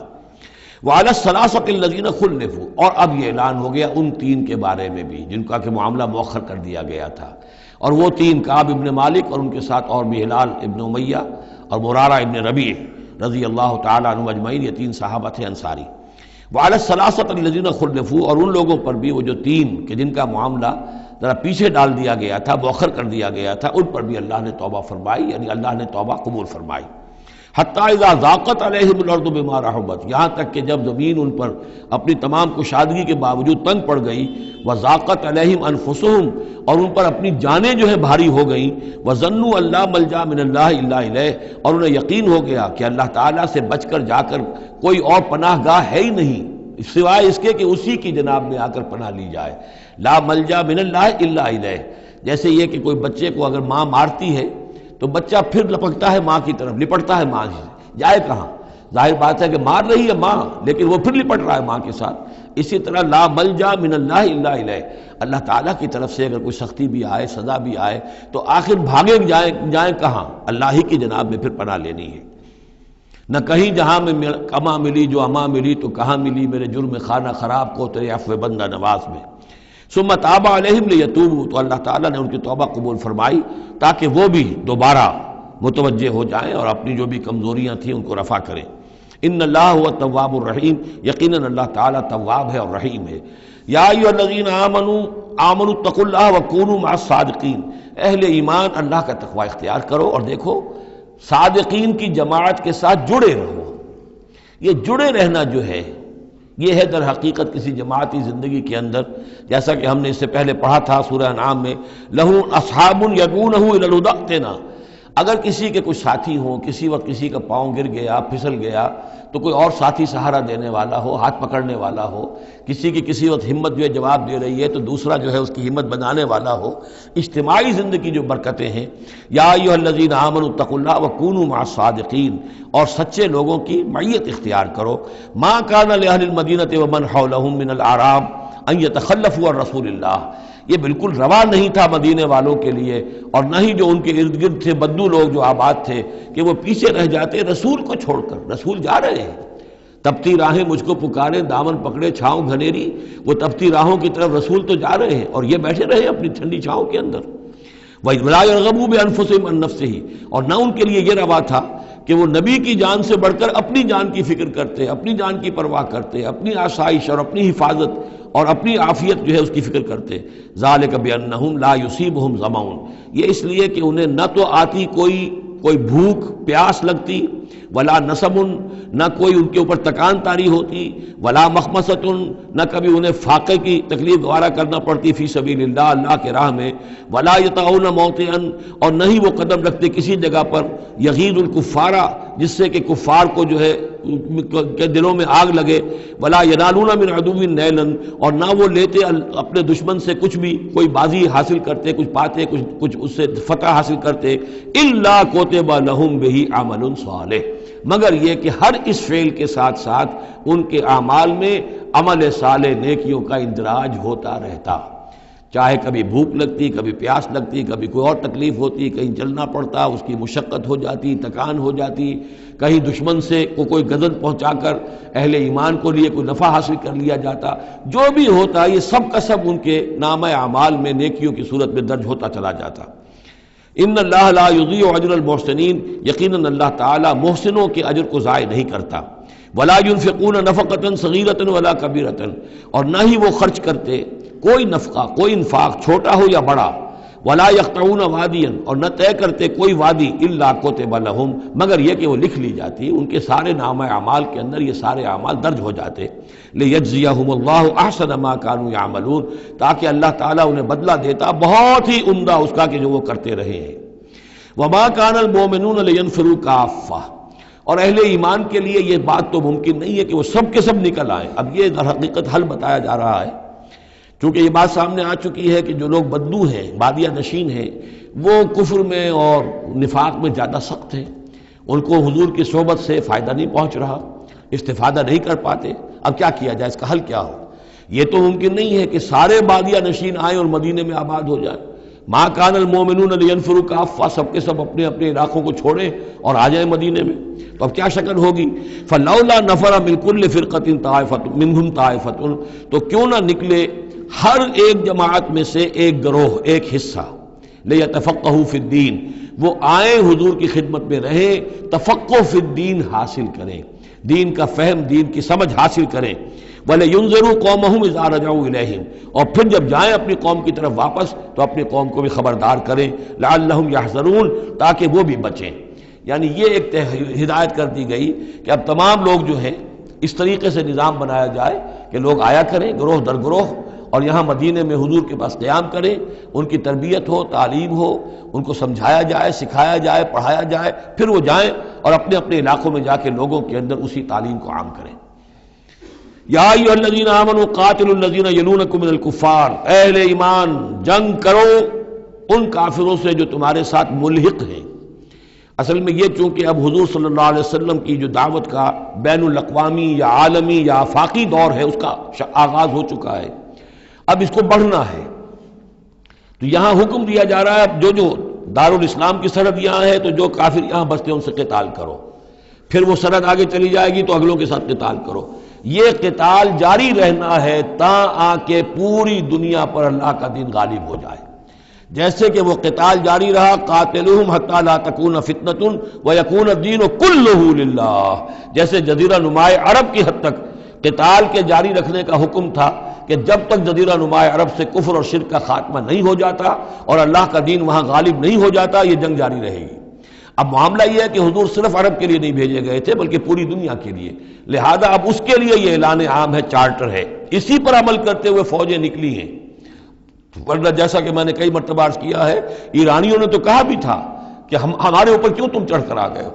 وعلی الثلاثۃ الذین خلفوا، اور اب یہ اعلان ہو گیا ان تین کے بارے میں بھی جن کا کہ معاملہ مؤخر کر دیا گیا تھا، اور وہ تین کعب ابن مالک اور ان کے ساتھ اور بھی ہلال ابن امیہ اور مرارہ ابن ربیع رضی اللہ تعالیٰ عنہ اجمعین، یہ تین صحابہ تھے انصاری۔ وعلی الثلاثۃ الذین خلفوا، اور ان لوگوں پر بھی وہ جو تین کہ جن کا معاملہ ذرا پیچھے ڈال دیا گیا تھا، مؤخر کر دیا گیا تھا، ان پر بھی اللہ نے توبہ فرمائی، یعنی اللہ نے توبہ قبول فرمائی۔ حتیٰ اذا ضاقت علیہم الارض بما رحبت، یہاں تک کہ جب زمین ان پر اپنی تمام کشادگی کے باوجود تنگ پڑ گئی، وضاقت علیہم انفسہم، اور ان پر اپنی جانیں جو ہے بھاری ہو گئیں، وظنوا ان لا ملجا من اللہ الا الیہ، اور انہیں یقین ہو گیا کہ اللہ تعالیٰ سے بچ کر جا کر کوئی اور پناہ گاہ ہے ہی نہیں سوائے اس کے کہ اسی کی جناب میں آ کر پناہ لی جائے۔ لا ملجا من اللہ الا الیہ، جیسے یہ کہ کوئی بچے کو اگر ماں مارتی ہے تو بچہ پھر لپکتا ہے ماں کی طرف، لپٹتا ہے ماں سے، جائے کہاں؟ ظاہر بات ہے کہ مار رہی ہے ماں، لیکن وہ پھر لپٹ رہا ہے ماں کے ساتھ۔ اسی طرح لا ملجا من اللہ الا الیہ، اللہ تعالیٰ کی طرف سے اگر کوئی سختی بھی آئے، سزا بھی آئے، تو آخر بھاگے جائیں کہاں؟ اللہ ہی کی جناب میں پھر پناہ لینی ہے۔ نہ کہیں جہاں میں کما ملی جو اما ملی، تو کہاں ملی میرے جرم خانہ خراب کو تیرے عفو بندہ نواز میں۔ ثم تاب علیہم لیتوبوا، تو اللہ تعالیٰ نے ان کی توبہ قبول فرمائی تاکہ وہ بھی دوبارہ متوجہ ہو جائیں اور اپنی جو بھی کمزوریاں تھیں ان کو رفع کریں۔ ان اللہ هو التواب الرحیم، یقیناً اللہ تعالیٰ تواب ہے اور رحیم ہے۔ یا ایھا الذین آمنوا اتقوا اللہ وکونوا مع الصادقین، اہل ایمان اللہ کا تقوی اختیار کرو اور دیکھو صادقین کی جماعت کے ساتھ جڑے رہو۔ یہ جڑے رہنا جو ہے یہ ہے در حقیقت کسی جماعتی زندگی کے اندر، جیسا کہ ہم نے اس سے پہلے پڑھا تھا سورہ انعام میں، لَهُ أَصْحَابٌ يَدْعُونَهُ إِلَى الْهُدَى ائْتِنَا، اگر کسی کے کچھ ساتھی ہوں، کسی وقت کسی کا پاؤں گر گیا، پھسل گیا، تو کوئی اور ساتھی سہارا دینے والا ہو، ہاتھ پکڑنے والا ہو، کسی کی کسی وقت ہمت جو ہے جواب دے رہی ہے تو دوسرا جو ہے اس کی ہمت بنانے والا ہو، اجتماعی زندگی جو برکتیں ہیں۔ یا ایھا الذین آمنوا اتقوا اللہ وکونوا مع الصادقین، اور سچے لوگوں کی معیت اختیار کرو۔ ما کان لأہل المدینۃ ومن حولہم من الاعراب ان یتخلفوا عن رسول اللہ، یہ بالکل روا نہیں تھا مدینے والوں کے لیے، اور نہ ہی جو ان کے ارد گرد تھے بدو لوگ جو آباد تھے، کہ وہ پیچھے رہ جاتے رسول کو چھوڑ کر۔ رسول جا رہے ہیں، تپتی راہیں مجھ کو پکارے، دامن پکڑے چھاؤں گھنیری، وہ تپتی راہوں کی طرف رسول تو جا رہے ہیں اور یہ بیٹھے رہے اپنی ٹھنڈی چھاؤں کے اندر۔ وَلَا يَرْغَبُوا بِأَنفُسِهِمْ عَن نَفْسِهِ، اور نہ ان کے لیے یہ روا تھا کہ وہ نبی کی جان سے بڑھ کر اپنی جان کی فکر کرتے، اپنی جان کی پرواہ کرتے، اپنی آسائش اور اپنی حفاظت اور اپنی عافیت جو ہے اس کی فکر کرتے۔ ذَلِكَ بِأَنَّهُمْ لَا يُصِيبُهُمْ ظَمَأٌ، یہ اس لیے کہ انہیں نہ تو آتی کوئی بھوک پیاس لگتی، ولا نصب، نہ کوئی ان کے اوپر تکان طاری ہوتی، ولا مخمصۃ، نہ کبھی انہیں فاقے کی تکلیف گوارا کرنا پڑتی فی سبیل اللہ، اللہ کے راہ میں، ولا یطعون موطئا، اور نہ ہی وہ قدم رکھتے کسی جگہ پر یغیظ الکفارہ، جس سے کہ کفار کو جو ہے کے دلوں میں آگ لگے، ولا ینالون من عدو نیلا، اور نہ وہ لیتے اپنے دشمن سے کچھ بھی، کوئی بازی حاصل کرتے، کچھ پاتے، کچھ اس سے فتح حاصل کرتے، الا کتب لہم بہ عمل صالح، مگر یہ کہ ہر اس فعل کے ساتھ ساتھ ان کے اعمال میں عمل صالح نیکیوں کا اندراج ہوتا رہتا۔ چاہے کبھی بھوک لگتی، کبھی پیاس لگتی، کبھی کوئی اور تکلیف ہوتی، کہیں چلنا پڑتا، اس کی مشقت ہو جاتی، تکان ہو جاتی، کہیں دشمن سے کوئی غضب پہنچا کر اہل ایمان کو لیے کوئی نفع حاصل کر لیا جاتا، جو بھی ہوتا یہ سب کا سب ان کے نامہ اعمال میں نیکیوں کی صورت میں درج ہوتا چلا جاتا۔ ان اللہ لا یضیع اجر المحسنین، یقیناً اللہ تعالیٰ محسنوں کے اجر کو ضائع نہیں کرتا۔ ولا ينفقون نفقة صغیرة ولا کبیرة، اور نہ ہی وہ خرچ کرتے کوئی نفقہ، کوئی انفاق چھوٹا ہو یا بڑا، ولا يقطعون وادیا، اور نہ طے کرتے کوئی وادی، الا کتب لہم، مگر یہ کہ وہ لکھ لی جاتی، ان کے سارے نامہ اعمال کے اندر یہ سارے اعمال درج ہو جاتے۔ لیجزیہم اللہ احسن ما كانوا يعملون، تاکہ اللہ تعالیٰ انہیں بدلہ دیتا بہت ہی عمدہ اس کا کہ جو وہ کرتے رہے ہیں۔ وما كان المؤمنون لينفروا كافة، اور اہل ایمان کے لیے یہ بات تو ممکن نہیں ہے کہ وہ سب کے سب نکل آئیں۔ اب یہ در حقیقت حل بتایا جا رہا ہے، چونکہ یہ بات سامنے آ چکی ہے کہ جو لوگ بدو ہیں، بادیہ نشین ہیں، وہ کفر میں اور نفاق میں زیادہ سخت ہیں، ان کو حضور کی صحبت سے فائدہ نہیں پہنچ رہا، استفادہ نہیں کر پاتے۔ اب کیا کیا جائے، اس کا حل کیا ہو؟ یہ تو ممکن نہیں ہے کہ سارے بادیہ نشین آئیں اور مدینے میں آباد ہو جائیں۔ ما کان المؤمنون لینفروا کافہ، سب کے سب اپنے اپنے علاقوں کو چھوڑیں اور آ جائیں مدینے میں، تو اب کیا شکل ہوگی؟ فلولا نفر من کل فرقۃ طائفۃ منہم طائفۃ، تو کیوں نہ نکلے ہر ایک جماعت میں سے ایک گروہ، ایک حصہ، لیتفقہوا فی الدین، وہ آئیں حضور کی خدمت میں رہیں، تفقہ فی الدین حاصل کریں، دین کا فہم، دین کی سمجھ حاصل کریں۔ وَلَيُنذِرُوا قَوْمَهُمْ إِذَا رَجَعُوا إِلَيْهِمْ، اور پھر جب جائیں اپنی قوم کی طرف واپس تو اپنی قوم کو بھی خبردار کریں، لَعَلَّهُمْ يَحْذَرُونَ، تاکہ وہ بھی بچیں۔ یعنی یہ ایک ہدایت کر دی گئی کہ اب تمام لوگ جو ہیں اس طریقے سے نظام بنایا جائے کہ لوگ آیا کریں گروہ در گروہ، اور یہاں مدینے میں حضور کے پاس قیام کریں، ان کی تربیت ہو، تعلیم ہو، ان کو سمجھایا جائے، سکھایا جائے، پڑھایا جائے، پھر وہ جائیں اور اپنے اپنے علاقوں میں جا کے لوگوں کے اندر اسی تعلیم کو عام کریں۔ یا ایھا الذین آمنوا قاتلوا الذین یلونکم من الکفار، اہل ایمان جنگ کرو ان کافروں سے جو تمہارے ساتھ ملحق ہیں۔ اصل میں یہ چونکہ اب حضور صلی اللہ علیہ وسلم کی جو دعوت کا بین الاقوامی یا عالمی یا آفاقی دور ہے، اس کا آغاز ہو چکا ہے، اب اس کو بڑھنا ہے، تو یہاں حکم دیا جا رہا ہے اب جو دارالاسلام کی سرحد یہاں ہے تو جو کافر یہاں بستے ہیں ان سے قتال کرو، پھر وہ سرحد آگے چلی جائے گی تو اگلوں کے ساتھ قتال کرو۔ یہ قتال جاری رہنا ہے تا آ کے پوری دنیا پر اللہ کا دین غالب ہو جائے۔ جیسے کہ وہ قتال جاری رہا، قاتلوہم حتی لا تکون فتنۃ ویکون الدین کلہ للہ، جیسے جزیرہ نمائے عرب کی حد تک قتال کے جاری رکھنے کا حکم تھا کہ جب تک جزیرہ نمائے عرب سے کفر اور شرک کا خاتمہ نہیں ہو جاتا اور اللہ کا دین وہاں غالب نہیں ہو جاتا، یہ جنگ جاری رہے گی۔ اب معاملہ یہ ہے کہ حضور صرف عرب کے لیے نہیں بھیجے گئے تھے بلکہ پوری دنیا کے لیے، لہذا اب اس کے لیے یہ اعلان عام ہے، چارٹر ہے، اسی پر عمل کرتے ہوئے فوجیں نکلی ہیں۔ ورنہ جیسا کہ میں نے کئی مرتبہ عرض کیا ہے، ایرانیوں نے تو کہا بھی تھا کہ ہمارے اوپر کیوں تم چڑھ کر آ گئے ہو،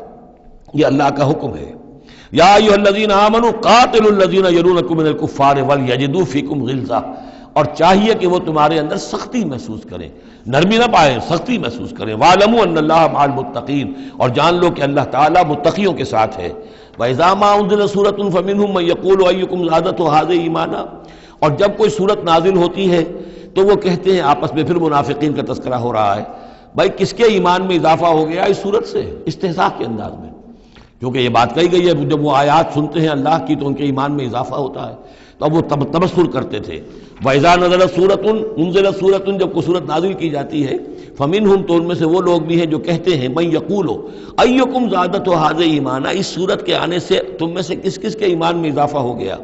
یہ اللہ کا حکم ہے۔ یا ایھا الذین آمنوا قاتلوا الذین یلونکم من الکفار ولیجدوا فیکم غلظہ، اور چاہیے کہ وہ تمہارے اندر سختی محسوس کریں، نرمی نہ پائیں، سختی محسوس کریں۔ وَاعْلَمُوا أَنَّ اللَّهَ مَعَ الْمُتَّقِينَ، اور جان لو کہ اللہ تعالیٰ متقیوں کے ساتھ ہے۔ وَإِذَا مَا أُنزِلَتْ سُورَةٌ فَمِنْهُم مَّن يَقُولُ أَيُّكُمْ زَادَتْهُ هَٰذِهِ ایمانا، اور جب کوئی صورت نازل ہوتی ہے تو وہ کہتے ہیں آپس میں، پھر منافقین کا تذکرہ ہو رہا ہے، بھائی کس کے ایمان میں اضافہ ہو گیا اس صورت سے، استہزاء کے انداز میں، کیونکہ یہ بات کہی گئی ہے جب وہ آیات سنتے ہیں اللہ کی تو ان کے ایمان میں اضافہ ہوتا ہے، تو اب وہ تبصر کرتے تھے۔ وَإِذَا نَزَلَتْ سُورَةٌ أُنزِلَتْ سُورَةٌ، جب کوئی صورت نازل کی جاتی ہے، فَمِنْهُمْ، تو ان میں سے وہ لوگ بھی ہیں جو کہتے ہیں، مَن يَقُولُ أَيُّكُمْ زَادَتْهُ هَٰذِهِ ایمانا، اس صورت کے آنے سے تم میں سے کس کس کے ایمان میں اضافہ ہو گیا۔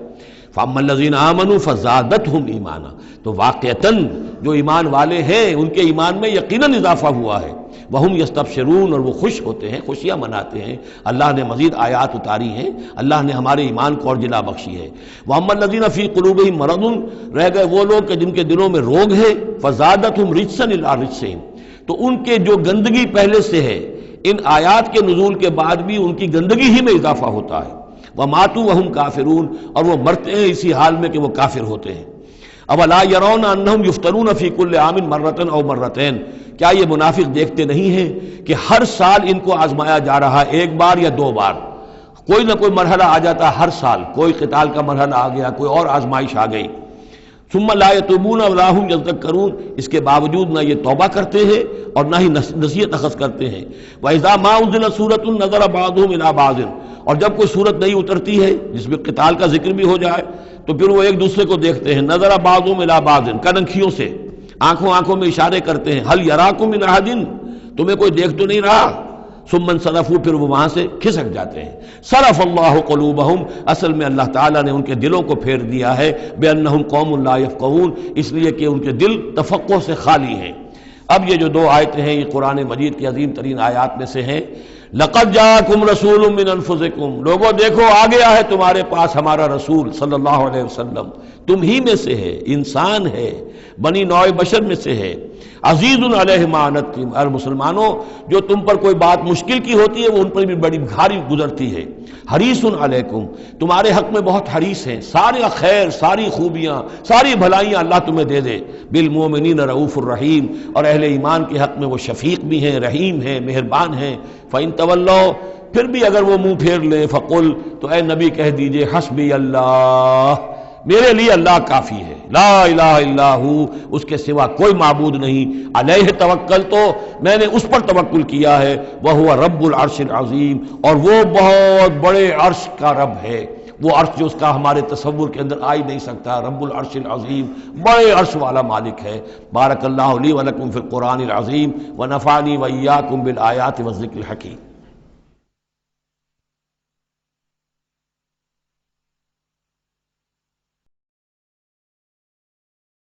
فَأَمَّا الَّذِينَ آمَنُوا فَزَادَتْهُمْ ایمانا، تو واقعتاً جو ایمان والے ہیں ان کے ایمان میں یقیناً اضافہ ہوا ہے۔ وَهُمْ يَسْتَبْشِرُونَ، اور وہ خوش ہوتے ہیں، خوشیاں مناتے ہیں، اللہ نے مزید آیات اتاری ہیں، اللہ نے ہمارے ایمان کو اور جلا بخشی ہے۔ وَأَمَّا الَّذِينَ فِي قُلُوبِهِم مَرَضٌ، رہ گئے وہ لوگ کہ جن کے دلوں میں روگ ہے، فَزَادَتْهُمْ رِجْسًا إِلَىٰ رِجْسِهِمْ، تو ان کے جو گندگی پہلے سے ہے ان آیات کے نزول کے بعد بھی ان کی گندگی ہی میں اضافہ ہوتا ہے۔ وَمَاتُوا وَهُمْ كَافِرُونَ، اور وہ مرتے ہیں اسی حال میں کہ وہ کافر ہوتے ہیں۔ اولا يرون انہم یفتنون فی کل عام مرۃ او مرتین، کیا یہ منافق دیکھتے نہیں ہیں کہ ہر سال ان کو آزمایا جا رہا ہے، ایک بار یا دو بار، کوئی نہ کوئی مرحلہ آ جاتا ہے، ہر سال کوئی قتال کا مرحلہ آ گیا، کوئی اور آزمائش آ گئی۔ ثم لا یتوبون ولا هم یذکرون، اس کے باوجود نہ یہ توبہ کرتے ہیں اور نہ ہی نصیحت اخذ کرتے ہیں۔ وَإِذَا مَا أُنزِلَتْ سُورَةٌ نَظَرَ بَعْضُهُمْ إِلَىٰ بَعْضٍ، اور جب کوئی صورت نئی اترتی ہے جس میں قتال کا ذکر بھی ہو جائے تو پھر وہ ایک دوسرے کو دیکھتے ہیں، نظر بعضهم الى بعض، کنکھیوں سے، آنکھوں میں اشارے کرتے ہیں، هل يراكم من احد، تمہیں کوئی دیکھ تو نہیں رہا؟ ثم انصرفوا، پھر وہ وہاں سے کھسک جاتے ہیں۔ صرف اللہ قلوبہم، اصل میں اللہ تعالیٰ نے ان کے دلوں کو پھیر دیا ہے، بانہم قوم لا یفقہون، اس لیے کہ ان کے دل تفقہ سے خالی ہیں۔ اب یہ جو دو آیتیں ہیں یہ قرآن مجید کی عظیم ترین آیات میں سے ہیں، لقد جاءکم رسول من انفسکم، لوگوں دیکھو آ گیا ہے تمہارے پاس ہمارا رسول صلی اللہ علیہ وسلم، تم ہی میں سے ہے، انسان ہے، بنی نوع بشر میں سے ہے، عزیز علیہ ما عنتم، اور مسلمانوں جو تم پر کوئی بات مشکل کی ہوتی ہے وہ ان پر بھی بڑی بھاری گزرتی ہے، حریص علیکم، تمہارے حق میں بہت حریص ہیں، سارے خیر، ساری خوبیاں، ساری بھلائیاں اللہ تمہیں دے دے، بالمومنین رؤوف الرحیم، اور اہل ایمان کے حق میں وہ شفیق بھی ہیں، رحیم ہیں، مہربان ہیں۔ فَإِن تَوَلَّوْا، پھر بھی اگر وہ منہ پھیر لیں، فقل، تو اے نبی کہہ دیجئے، حسبی اللہ، میرے لیے اللہ کافی ہے، لا الہ الا ہو، اس کے سوا کوئی معبود نہیں، علیہ توکل، تو میں نے اس پر توکل کیا ہے، وہو رب العرش العظیم، اور وہ بہت بڑے عرش کا رب ہے، وہ عرش جو اس کا ہمارے تصور کے اندر آ ہی نہیں سکتا، رب العرش العظیم، بڑے عرش والا مالک ہے۔ بارک اللہ لی ولکم فی القرآن العظیم ونفعنی وإیاکم بالآیات والذکر الحکیم۔